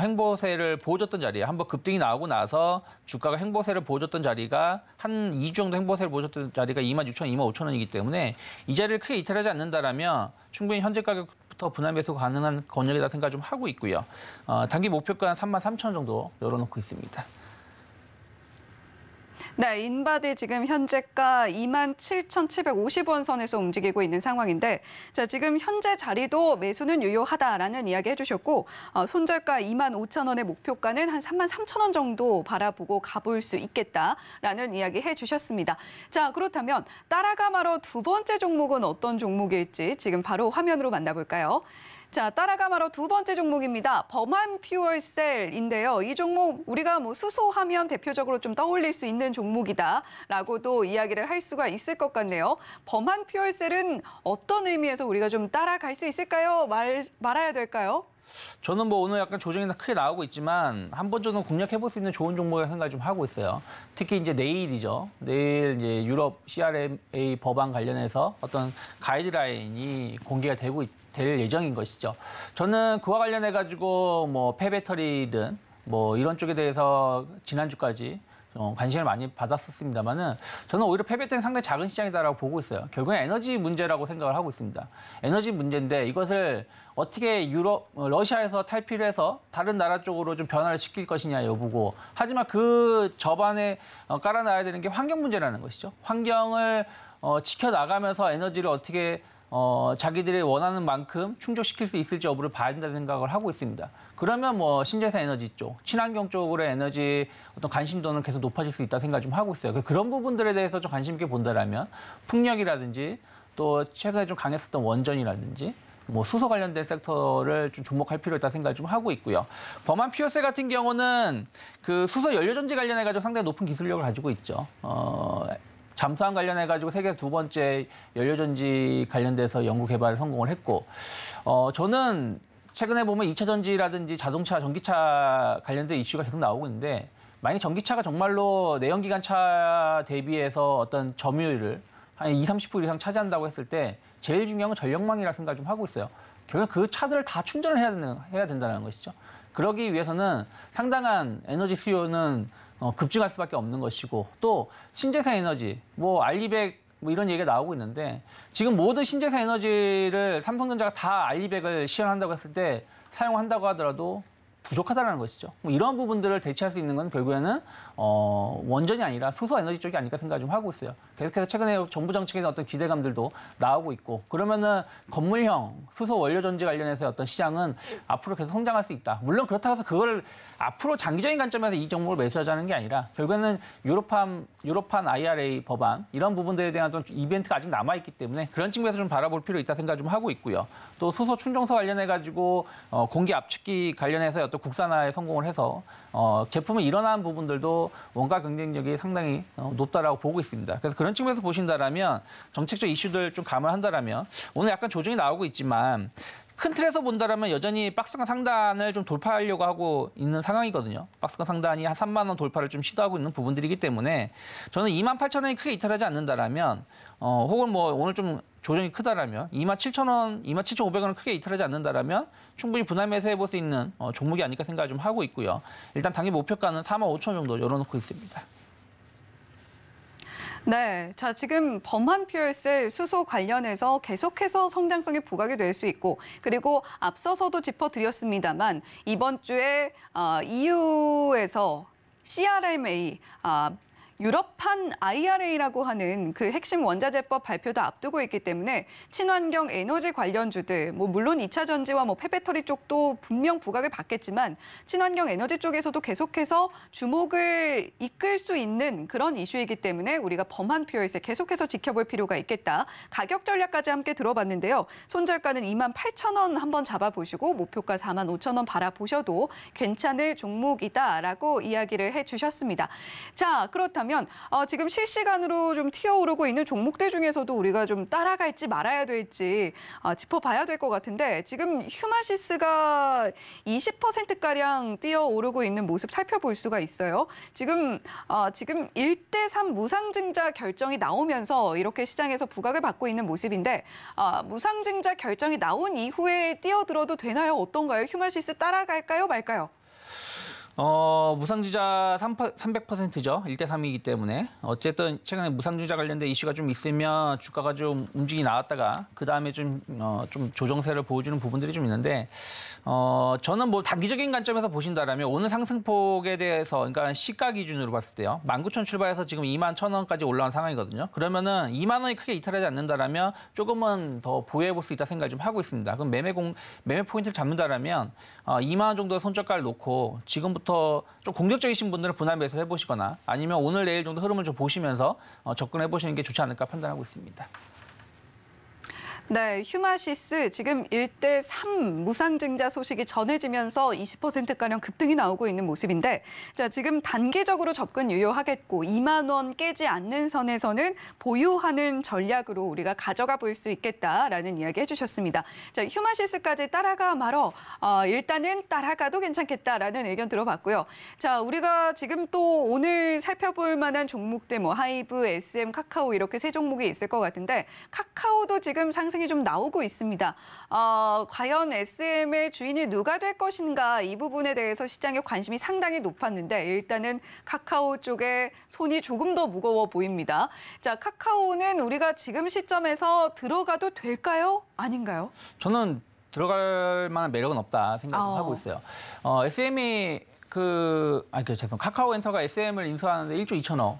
행보세를 보여줬던 자리에 한번 급등이 나오고 나서 주가가 행보세를 보여줬던 자리가 한 2주 정도 행보세를 보여줬던 자리가 26,000원, 25,000원이기 때문에 이 자리를 크게 이탈하지 않는다라면 충분히 현재 가격부터 분할 매수가 가능한 권역이다 생각 좀 하고 있고요. 단기 목표가는 33,000원 정도 열어놓고 있습니다. 네, 인바디 지금 현재가 27,750원 선에서 움직이고 있는 상황인데, 자, 지금 현재 자리도 매수는 유효하다라는 이야기 해주셨고, 손절가 25,000원의 목표가는 한 33,000원 정도 바라보고 가볼 수 있겠다라는 이야기 해주셨습니다. 자, 그렇다면 따라가 말어 두 번째 종목은 어떤 종목일지 지금 바로 화면으로 만나볼까요? 자, 따라가 말어 두 번째 종목입니다. 범한 퓨얼셀인데요. 이 종목 우리가 뭐 수소하면 대표적으로 좀 떠올릴 수 있는 종목이다라고도 이야기를 할 수가 있을 것 같네요. 범한 퓨얼셀은 어떤 의미에서 우리가 좀 따라갈 수 있을까요? 말아야 될까요? 저는 뭐 오늘 약간 조정이 크게 나오고 있지만 한 번 정도 공략해볼 수 있는 좋은 종목이라고 생각을 좀 하고 있어요. 특히 이제 내일이죠. 내일 이제 유럽 CRMA 법안 관련해서 어떤 가이드라인이 공개가 될 예정인 것이죠. 저는 그와 관련해 가지고 뭐 폐배터리든 뭐 이런 쪽에 대해서 지난주까지 관심을 많이 받았었습니다만은 저는 오히려 폐배터리는 상당히 작은 시장이다라고 보고 있어요. 결국엔 에너지 문제라고 생각을 하고 있습니다. 에너지 문제인데 이것을 어떻게 러시아에서 탈피를 해서 다른 나라 쪽으로 좀 변화를 시킬 것이냐 여부고 하지만 그 접안에 깔아놔야 되는 게 환경 문제라는 것이죠. 환경을 지켜나가면서 에너지를 어떻게 자기들이 원하는 만큼 충족시킬 수 있을지 여부를 봐야 된다는 생각을 하고 있습니다. 그러면 뭐 신재생 에너지 쪽, 친환경 쪽으로의 에너지 어떤 관심도는 계속 높아질 수 있다 생각 좀 하고 있어요. 그런 부분들에 대해서 좀 관심 있게 본다라면 풍력이라든지 또 최근에 좀 강했었던 원전이라든지 뭐 수소 관련된 섹터를 좀 주목할 필요 있다 생각을 좀 하고 있고요. 범한 퓨어셀 같은 경우는 그 수소 연료전지 관련해 가지고 상당히 높은 기술력을 가지고 있죠. 잠수함 관련해 가지고 세계 두 번째 연료전지 관련돼서 연구 개발에 성공을 했고, 저는 최근에 보면 2차 전지라든지 자동차, 전기차 관련된 이슈가 계속 나오고 있는데 만약 전기차가 정말로 내연기관차 대비해서 어떤 점유율을 한 20-30% 이상 차지한다고 했을 때 제일 중요한 건 전력망이라 생각을 좀 하고 있어요. 결국 그 차들을 다 충전을 해야 된다는 것이죠. 그러기 위해서는 상당한 에너지 수요는 급증할 수밖에 없는 것이고 또 신재생 에너지, 뭐 알리백 뭐 이런 얘기가 나오고 있는데 지금 모든 신재생 에너지를 삼성전자가 다 알리백을 시연한다고 했을 때 사용한다고 하더라도 부족하다는 것이죠. 뭐 이런 부분들을 대체할 수 있는 건 결국에는 원전이 아니라 수소 에너지 쪽이 아닐까 생각 좀 하고 있어요. 계속해서 최근에 정부 정책에 대한 어떤 기대감들도 나오고 있고 그러면은 건물형 수소 원료 전지 관련해서 어떤 시장은 앞으로 계속 성장할 수 있다. 물론 그렇다고 해서 그걸 앞으로 장기적인 관점에서 이 종목을 매수하자는 게 아니라 결국에는 유럽판 IRA 법안 이런 부분들에 대한 좀 이벤트가 아직 남아있기 때문에 그런 측면에서 좀 바라볼 필요 있다 생각 좀 하고 있고요. 또 수소 충전소 관련해가지고 공기 압축기 관련해서 어떤 국산화에 성공을 해서 제품이 일어나는 부분들도 원가 경쟁력이 상당히 높다라고 보고 있습니다. 그래서 그런 측면에서 보신다라면 정책적 이슈들 좀 감안한다라면 오늘 약간 조정이 나오고 있지만 큰 틀에서 본다라면 여전히 박스권 상단을 좀 돌파하려고 하고 있는 상황이거든요. 박스권 상단이 한 3만 원 돌파를 좀 시도하고 있는 부분들이기 때문에 저는 28,000원이 크게 이탈하지 않는다라면 혹은 뭐 오늘 좀 조정이 크다라면 27,000원, 27,500원을 크게 이탈하지 않는다라면 충분히 분할 매수해 볼 수 있는 종목이 아닐까 생각을 좀 하고 있고요. 일단 단기 목표가는 45,000원 정도 열어놓고 있습니다. 네, 자 지금 범한 퓨얼셀 수소 관련해서 계속해서 성장성이 부각이 될 수 있고 그리고 앞서서도 짚어드렸습니다만 이번 주에 EU에서 CRMA 유럽판 IRA라고 하는 그 핵심 원자재법 발표도 앞두고 있기 때문에 친환경 에너지 관련주들, 뭐 물론 2차 전지와 뭐 폐배터리 쪽도 분명 부각을 받겠지만 친환경 에너지 쪽에서도 계속해서 주목을 이끌 수 있는 그런 이슈이기 때문에 우리가 범한 퓨얼세 계속해서 지켜볼 필요가 있겠다. 가격 전략까지 함께 들어봤는데요. 손절가는 28,000원 한번 잡아보시고 목표가 45,000원 바라보셔도 괜찮을 종목이다라고 이야기를 해주셨습니다. 자, 그렇다면 지금 실시간으로 좀 튀어오르고 있는 종목들 중에서도 우리가 좀 따라갈지 말아야 될지 짚어봐야 될 것 같은데 지금 휴마시스가 20%가량 뛰어오르고 있는 모습 살펴볼 수가 있어요. 지금 1대3 무상증자 결정이 나오면서 이렇게 시장에서 부각을 받고 있는 모습인데 무상증자 결정이 나온 이후에 뛰어들어도 되나요? 어떤가요? 휴마시스 따라갈까요? 말까요? 무상증자 300%죠. 1대3이기 때문에. 어쨌든 최근에 무상증자 관련된 이슈가 좀 있으면 주가가 좀 움직이 나왔다가 그다음에 좀 조정세를 보여주는 부분들이 좀 있는데 저는 뭐 단기적인 관점에서 보신다라면 오늘 상승폭에 대해서 그러니까 시가 기준으로 봤을 때요. 19,000 출발해서 지금 21,000원까지 올라온 상황이거든요. 그러면은 2만 원이 크게 이탈하지 않는다라면 조금은 더 보유해 볼 수 있다 생각을 좀 하고 있습니다. 그럼 매매 포인트를 잡는다라면 2만 원 정도의 손절가를 놓고 지금부터 좀 공격적이신 분들은 분할 매수를 해보시거나 아니면 오늘 내일 정도 흐름을 좀 보시면서 접근해 보시는 게 좋지 않을까 판단하고 있습니다. 네, 휴마시스 지금 1대3 무상증자 소식이 전해지면서 20%가량 급등이 나오고 있는 모습인데 자 지금 단기적으로 접근 유효하겠고 2만 원 깨지 않는 선에서는 보유하는 전략으로 우리가 가져가 볼 수 있겠다라는 이야기 해주셨습니다. 자 휴마시스까지 따라가 말어 일단은 따라가도 괜찮겠다라는 의견 들어봤고요. 자 우리가 지금 또 오늘 살펴볼 만한 종목들 뭐 하이브, SM, 카카오 이렇게 세 종목이 있을 것 같은데 카카오도 지금 상승 좀 나오고 있습니다. 과연 SM의 주인이 누가 될 것인가 이 부분에 대해서 시장의 관심이 상당히 높았는데 일단은 카카오 쪽에 손이 조금 더 무거워 보입니다. 자, 카카오는 우리가 지금 시점에서 들어가도 될까요? 아닌가요? 저는 들어갈 만한 매력은 없다 생각하고 있어요. SM이 카카오엔터가 SM을 인수하는데 1조 2천억.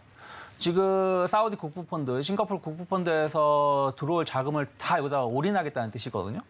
지금 사우디 국부펀드, 싱가포르 국부펀드에서 들어올 자금을 다 여기다가 올인하겠다는 뜻이거든요.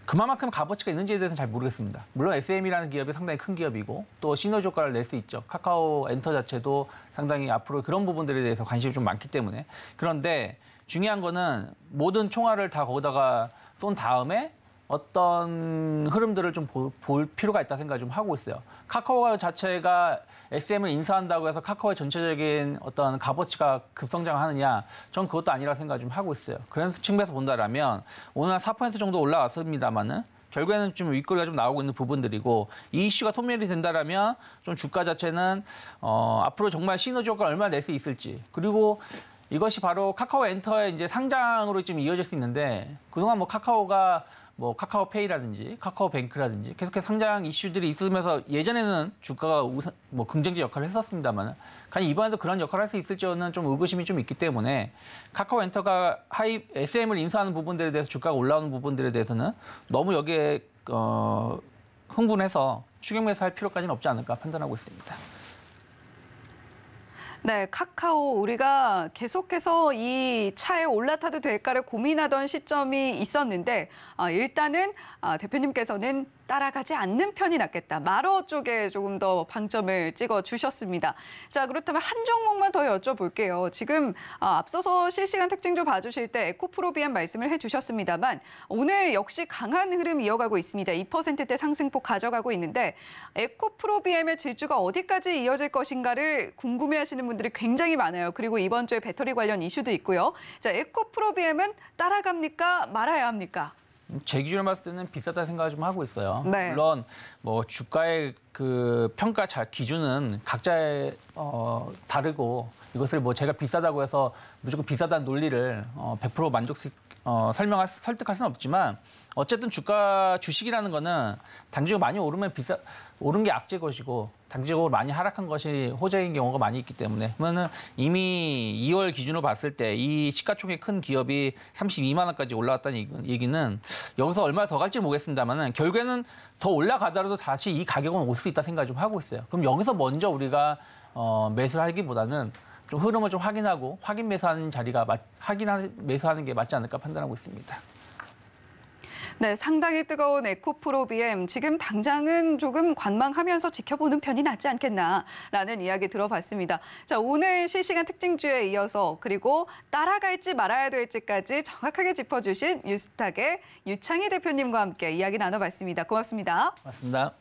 그만큼 값어치가 있는지에 대해서는 잘 모르겠습니다. 물론 SM이라는 기업이 상당히 큰 기업이고 또 시너지 효과를 낼 수 있죠. 카카오 엔터 자체도 상당히 앞으로 그런 부분들에 대해서 관심이 좀 많기 때문에. 그런데 중요한 거는 모든 총알을 다 거기다가 쏜 다음에 어떤 흐름들을 좀 볼 필요가 있다 생각을 좀 하고 있어요. 카카오 자체가 SM을 인수한다고 해서 카카오의 전체적인 어떤 값어치가 급성장하느냐, 전 그것도 아니라고 생각을 좀 하고 있어요. 그런 측면에서 본다라면 오늘 4% 정도 올라왔습니다만은 결국에는 좀 윗거리가 좀 나오고 있는 부분들이고 이 이슈가 소멸이 된다라면 좀 주가 자체는 앞으로 정말 시너지 효과를 얼마나 낼 수 있을지 그리고 이것이 바로 카카오 엔터의 이제 상장으로 좀 이어질 수 있는데 그동안 뭐 카카오가 카카오페이라든지 카카오뱅크라든지 계속해서 상장 이슈들이 있으면서 예전에는 주가가 긍정적 역할을 했었습니다만 과연 이번에도 그런 역할을 할 수 있을지는 좀 의구심이 좀 있기 때문에 카카오엔터가 SM을 인수하는 부분들에 대해서 주가가 올라오는 부분들에 대해서는 너무 여기에 흥분해서 추격 매수할 필요까지는 없지 않을까 판단하고 있습니다. 네, 카카오 우리가 계속해서 이 차에 올라타도 될까를 고민하던 시점이 있었는데 일단은 대표님께서는 따라가지 않는 편이 낫겠다. 마러 쪽에 조금 더 방점을 찍어 주셨습니다. 자, 그렇다면 한 종목만 더 여쭤볼게요. 지금 앞서서 실시간 특징주 봐주실 때 에코프로비엠 말씀을 해주셨습니다만 오늘 역시 강한 흐름 이어가고 있습니다. 2%대 상승폭 가져가고 있는데 에코프로비엠의 질주가 어디까지 이어질 것인가를 궁금해하시는 분들이 굉장히 많아요. 그리고 이번 주에 배터리 관련 이슈도 있고요. 자, 에코프로비엠은 따라갑니까? 말아야 합니까? 제 기준으로 봤을 때는 비싸다 생각을 좀 하고 있어요. 네. 물론 뭐 주가의 그 평가 기준은 각자의 다르고 이것을 뭐 제가 비싸다고 해서 무조건 비싸다는 논리를 100% 설득할 수는 없지만 어쨌든 주식이라는 거는 단기적으로 많이 오른 게 악재 것이고 단기적으로 많이 하락한 것이 호재인 경우가 많이 있기 때문에 그러면은 이미 2월 기준으로 봤을 때 이 시가총액 큰 기업이 32만 원까지 올라왔다는 얘기는 여기서 얼마나 더 갈지 모르겠습니다만은 결국에는 더 올라가더라도 다시 이 가격은 올 수 있다 생각을 좀 하고 있어요. 그럼 여기서 먼저 우리가 매수를 하기보다는 좀 흐름을 좀 확인하고 확인 매수하는 매수하는 게 맞지 않을까 판단하고 있습니다. 네, 상당히 뜨거운 에코프로비엠 지금 당장은 조금 관망하면서 지켜보는 편이 낫지 않겠나라는 이야기 들어봤습니다. 자, 오늘 실시간 특징주에 이어서 그리고 따라갈지 말아야 될지까지 정확하게 짚어주신 뉴스탁의 유창희 대표님과 함께 이야기 나눠봤습니다. 고맙습니다. 고맙습니다.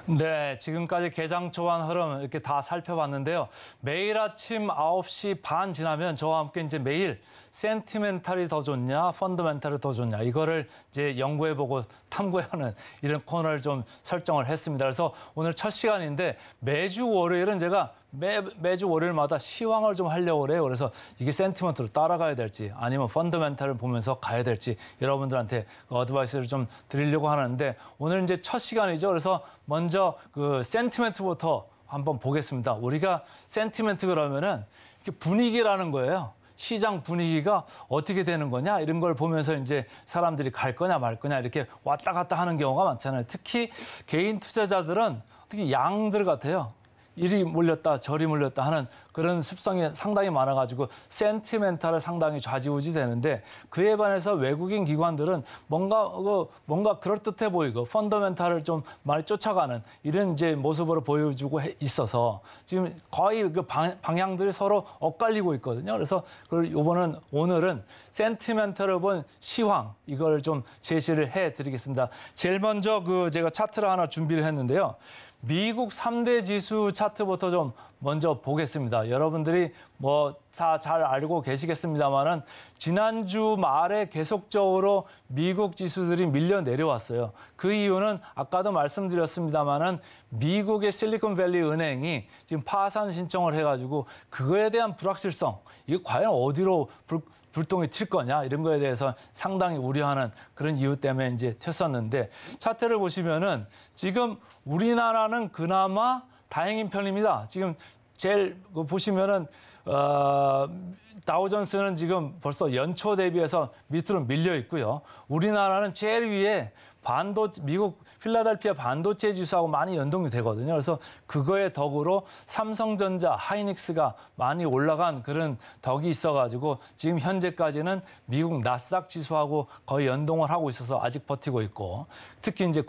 네, 지금까지 개장 초반 흐름 이렇게 다 살펴봤는데요. 매일 아침 9시 반 지나면 저와 함께 이제 매일 센티멘탈이 더 좋냐, 펀더멘탈이 더 좋냐 이거를 이제 연구해보고 탐구하는 이런 코너를 좀 설정을 했습니다. 그래서 오늘 첫 시간인데 매주 월요일은 제가 매주 월요일마다 시황을 좀 하려고 그래요. 그래서 이게 센티먼트로 따라가야 될지 아니면 펀더멘탈을 보면서 가야 될지 여러분들한테 어드바이스를 좀 드리려고 하는데 오늘 이제 첫 시간이죠. 그래서 먼저 그 센티멘트부터 한번 보겠습니다. 우리가 센티멘트 그러면은 이렇게 분위기라는 거예요. 시장 분위기가 어떻게 되는 거냐 이런 걸 보면서 이제 사람들이 갈 거냐 말 거냐 이렇게 왔다 갔다 하는 경우가 많잖아요. 특히 개인 투자자들은 특히 양들 같아요. 이리 몰렸다 저리 몰렸다 하는 그런 습성이 상당히 많아가지고 센티멘탈을 상당히 좌지우지 되는데 그에 반해서 외국인 기관들은 뭔가 그럴듯해 보이고 펀더멘탈을 좀 많이 쫓아가는 이런 이제 모습으로 보여주고 있어서 지금 거의 그 방향들이 서로 엇갈리고 있거든요. 그래서 오늘은 센티멘탈을 본 시황 이걸 좀 제시를 해드리겠습니다. 제일 먼저 제가 차트를 하나 준비를 했는데요. 미국 3대 지수 차트부터 좀 먼저 보겠습니다. 여러분들이 뭐 다 잘 알고 계시겠습니다만은 지난주 말에 계속적으로 미국 지수들이 밀려 내려왔어요. 그 이유는 아까도 말씀드렸습니다만은 미국의 실리콘밸리 은행이 지금 파산 신청을 해가지고 그거에 대한 불확실성, 이게 과연 어디로 불똥이 튈 거냐 이런 거에 대해서 상당히 우려하는 그런 이유 때문에 이제 튀었었는데 차트를 보시면은 지금 우리나라는 그나마 다행인 편입니다. 지금 제일 보시면은 다우존스는 지금 벌써 연초 대비해서 밑으로 밀려 있고요. 우리나라는 제일 위에 미국 필라델피아 반도체 지수하고 많이 연동이 되거든요. 그래서 그거에 덕으로 삼성전자, 하이닉스가 많이 올라간 그런 덕이 있어가지고 지금 현재까지는 미국 나스닥 지수하고 거의 연동을 하고 있어서 아직 버티고 있고, 특히 이제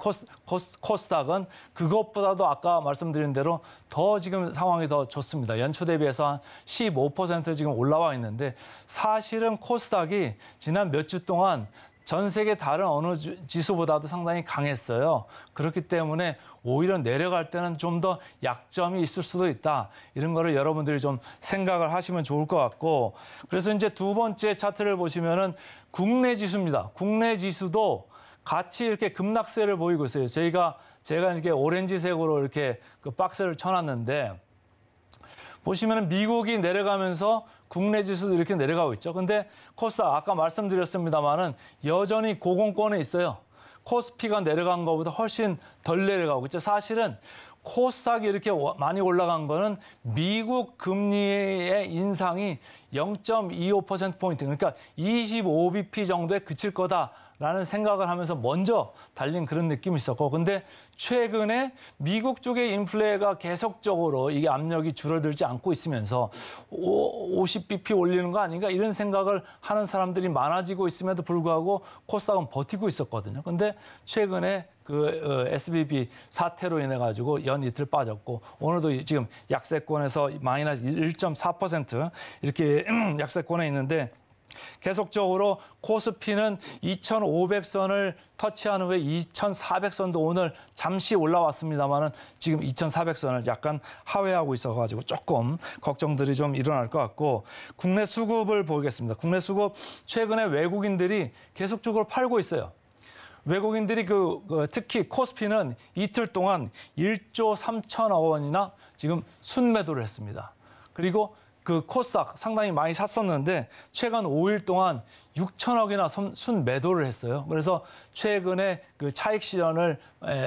코스닥은 그것보다도 아까 말씀드린 대로 더 지금 상황이 더 좋습니다. 연초 대비해서 한 15% 지금 올라와 있는데, 사실은 코스닥이 지난 몇 주 동안 전 세계 다른 어느 지수보다도 상당히 강했어요. 그렇기 때문에 오히려 내려갈 때는 좀 더 약점이 있을 수도 있다. 이런 거를 여러분들이 좀 생각을 하시면 좋을 것 같고, 그래서 이제 두 번째 차트를 보시면은 국내 지수입니다. 국내 지수도 같이 이렇게 급락세를 보이고 있어요. 제가 이렇게 오렌지색으로 이렇게 그 박스를 쳐놨는데, 보시면은 미국이 내려가면서 국내 지수도 이렇게 내려가고 있죠. 근데 코스닥 아까 말씀드렸습니다만은 여전히 고공권에 있어요. 코스피가 내려간 것보다 훨씬 덜 내려가고 있죠. 사실은 코스닥이 이렇게 많이 올라간 거는 미국 금리의 인상이 0.25%포인트, 그러니까 25bp 정도에 그칠 거다라는 생각을 하면서 먼저 달린 그런 느낌이 있었고, 근데 최근에 미국 쪽의 인플레가 계속적으로 이게 압력이 줄어들지 않고 있으면서 50bp 올리는 거 아닌가 이런 생각을 하는 사람들이 많아지고 있음에도 불구하고 코스닥은 버티고 있었거든요. 근데 최근에 그 SVB 사태로 인해 가지고 연 이틀 빠졌고, 오늘도 지금 약세권에서 마이너스 1.4% 이렇게 약세권에 있는데, 계속적으로 코스피는 2,500선을 터치한 후에 2,400선도 오늘 잠시 올라왔습니다만은 지금 2,400선을 약간 하회하고 있어가지고 조금 걱정들이 좀 일어날 것 같고, 국내 수급을 보겠습니다. 국내 수급 최근에 외국인들이 계속적으로 팔고 있어요. 외국인들이 특히 코스피는 이틀 동안 1조 3천억 원이나 지금 순매도를 했습니다. 그리고 그 코스닥 상당히 많이 샀었는데 최근 5일 동안 6천억이나 순매도를 했어요. 그래서 최근에 그 차익 실현을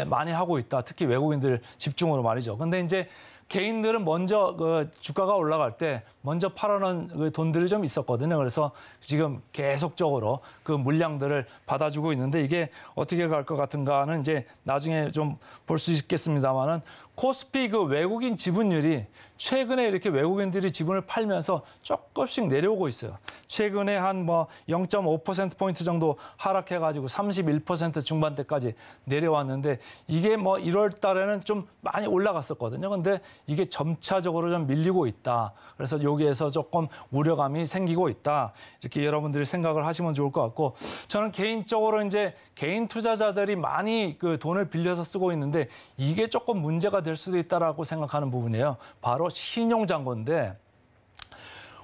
많이 하고 있다. 특히 외국인들 집중으로 말이죠. 근데 이제 개인들은 먼저 그 주가가 올라갈 때 먼저 팔아놓은 그 돈들이 좀 있었거든요. 그래서 지금 계속적으로 그 물량들을 받아주고 있는데, 이게 어떻게 갈 것 같은가는 이제 나중에 좀 볼 수 있겠습니다만은, 코스피 그 외국인 지분율이 최근에 이렇게 외국인들이 지분을 팔면서 조금씩 내려오고 있어요. 최근에 한 0.5%포인트 정도 하락해가지고 31% 중반대까지 내려왔는데, 이게 1월 달에는 좀 많이 올라갔었거든요. 근데 이게 점차적으로 좀 밀리고 있다. 그래서 여기에서 조금 우려감이 생기고 있다. 이렇게 여러분들이 생각을 하시면 좋을 것 같고, 저는 개인적으로 이제 개인 투자자들이 많이 그 돈을 빌려서 쓰고 있는데, 이게 조금 문제가 될 수도 있다라고 생각하는 부분이에요. 바로 신용잔고인데,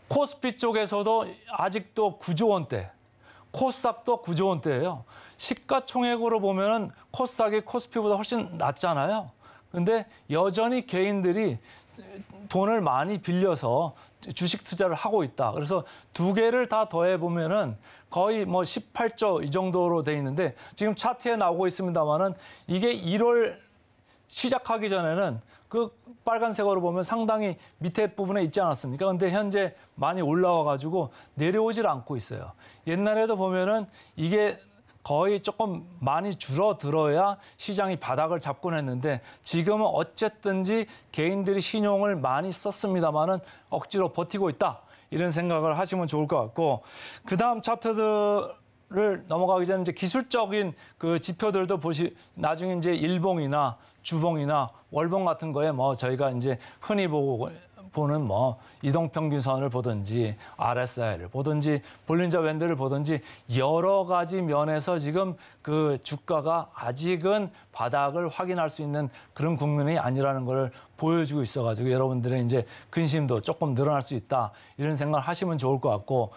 코스피 쪽에서도 아직도 9조 원대, 코스닥도 9조 원대예요. 시가총액으로 보면은 코스닥이 코스피보다 훨씬 낮잖아요. 근데 여전히 개인들이 돈을 많이 빌려서 주식 투자를 하고 있다. 그래서 두 개를 다 더해 보면은 거의 18조 이 정도로 돼 있는데, 지금 차트에 나오고 있습니다만은 이게 1월 시작하기 전에는 그 빨간색으로 보면 상당히 밑에 부분에 있지 않았습니까? 근데 현재 많이 올라와 가지고 내려오질 않고 있어요. 옛날에도 보면은 이게 거의 조금 많이 줄어들어야 시장이 바닥을 잡곤 했는데, 지금은 어쨌든지 개인들이 신용을 많이 썼습니다만은 억지로 버티고 있다. 이런 생각을 하시면 좋을 것 같고, 그 다음 차트들을 넘어가기 전에 이제 기술적인 그 지표들도 나중에 이제 일봉이나 주봉이나 월봉 같은 거에 저희가 이제 흔히 보는 이동평균선을 보든지 RSI를 보든지 볼린저 밴드를 보든지 여러 가지 면에서 지금 그 주가가 아직은 바닥을 확인할 수 있는 그런 국면이 아니라는 걸 보여주고 있어가지고, 여러분들의 이제 근심도 조금 늘어날 수 있다. 이런 생각을 하시면 좋을 것 같고,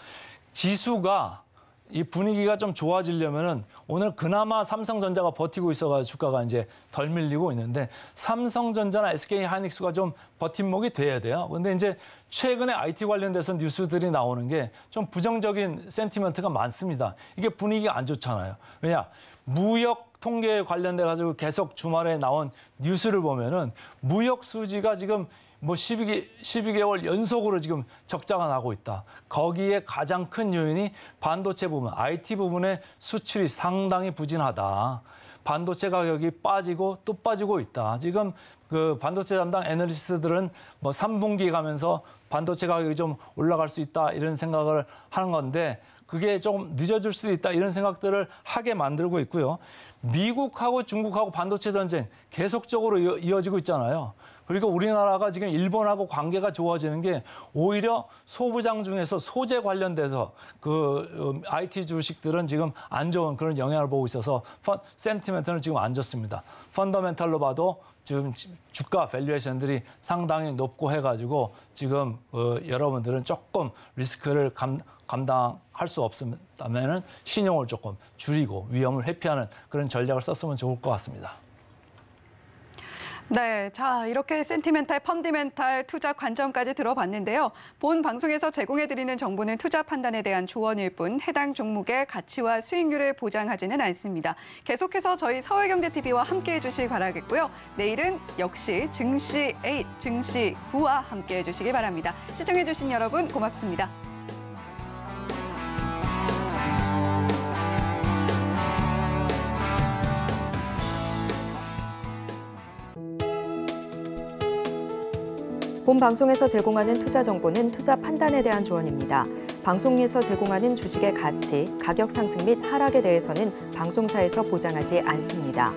지수가 이 분위기가 좀 좋아지려면은 오늘 그나마 삼성전자가 버티고 있어가지고 주가가 이제 덜 밀리고 있는데, 삼성전자나 SK 하이닉스가 좀 버팀목이 돼야 돼요. 근데 이제 최근에 IT 관련돼서 뉴스들이 나오는 게 좀 부정적인 센티먼트가 많습니다. 이게 분위기가 안 좋잖아요. 왜냐? 무역 통계에 관련돼 가지고 계속 주말에 나온 뉴스를 보면은 무역 수지가 지금 뭐 12개월 연속으로 지금 적자가 나고 있다. 거기에 가장 큰 요인이 반도체 부분, IT 부분의 수출이 상당히 부진하다. 반도체 가격이 빠지고 또 빠지고 있다. 지금 그 반도체 담당 애널리스트들은 뭐 3분기 가면서 반도체 가격이 좀 올라갈 수 있다 이런 생각을 하는 건데 그게 좀 늦어질 수도 있다 이런 생각들을 하게 만들고 있고요. 미국하고 중국하고 반도체 전쟁 계속적으로 이어지고 있잖아요. 그리고 우리나라가 지금 일본하고 관계가 좋아지는 게 오히려 소부장 중에서 소재 관련돼서 그 IT 주식들은 지금 안 좋은 그런 영향을 보고 있어서 센티멘트는 지금 안 좋습니다. 펀더멘탈로 봐도 지금 주가 밸류에이션들이 상당히 높고 해가지고 지금 여러분들은 조금 리스크를 감당할 수 없다면은 신용을 조금 줄이고 위험을 회피하는 그런 전략을 썼으면 좋을 것 같습니다. 네, 자 이렇게 센티멘탈, 펀디멘탈 투자 관점까지 들어봤는데요. 본 방송에서 제공해드리는 정보는 투자 판단에 대한 조언일 뿐 해당 종목의 가치와 수익률을 보장하지는 않습니다. 계속해서 저희 서울경제TV와 함께해 주시기 바라겠고요. 내일은 역시 증시 8, 증시 9와 함께해 주시기 바랍니다. 시청해 주신 여러분 고맙습니다. 본 방송에서 제공하는 투자 정보는 투자 판단에 대한 조언입니다. 방송에서 제공하는 주식의 가치, 가격 상승 및 하락에 대해서는 방송사에서 보장하지 않습니다.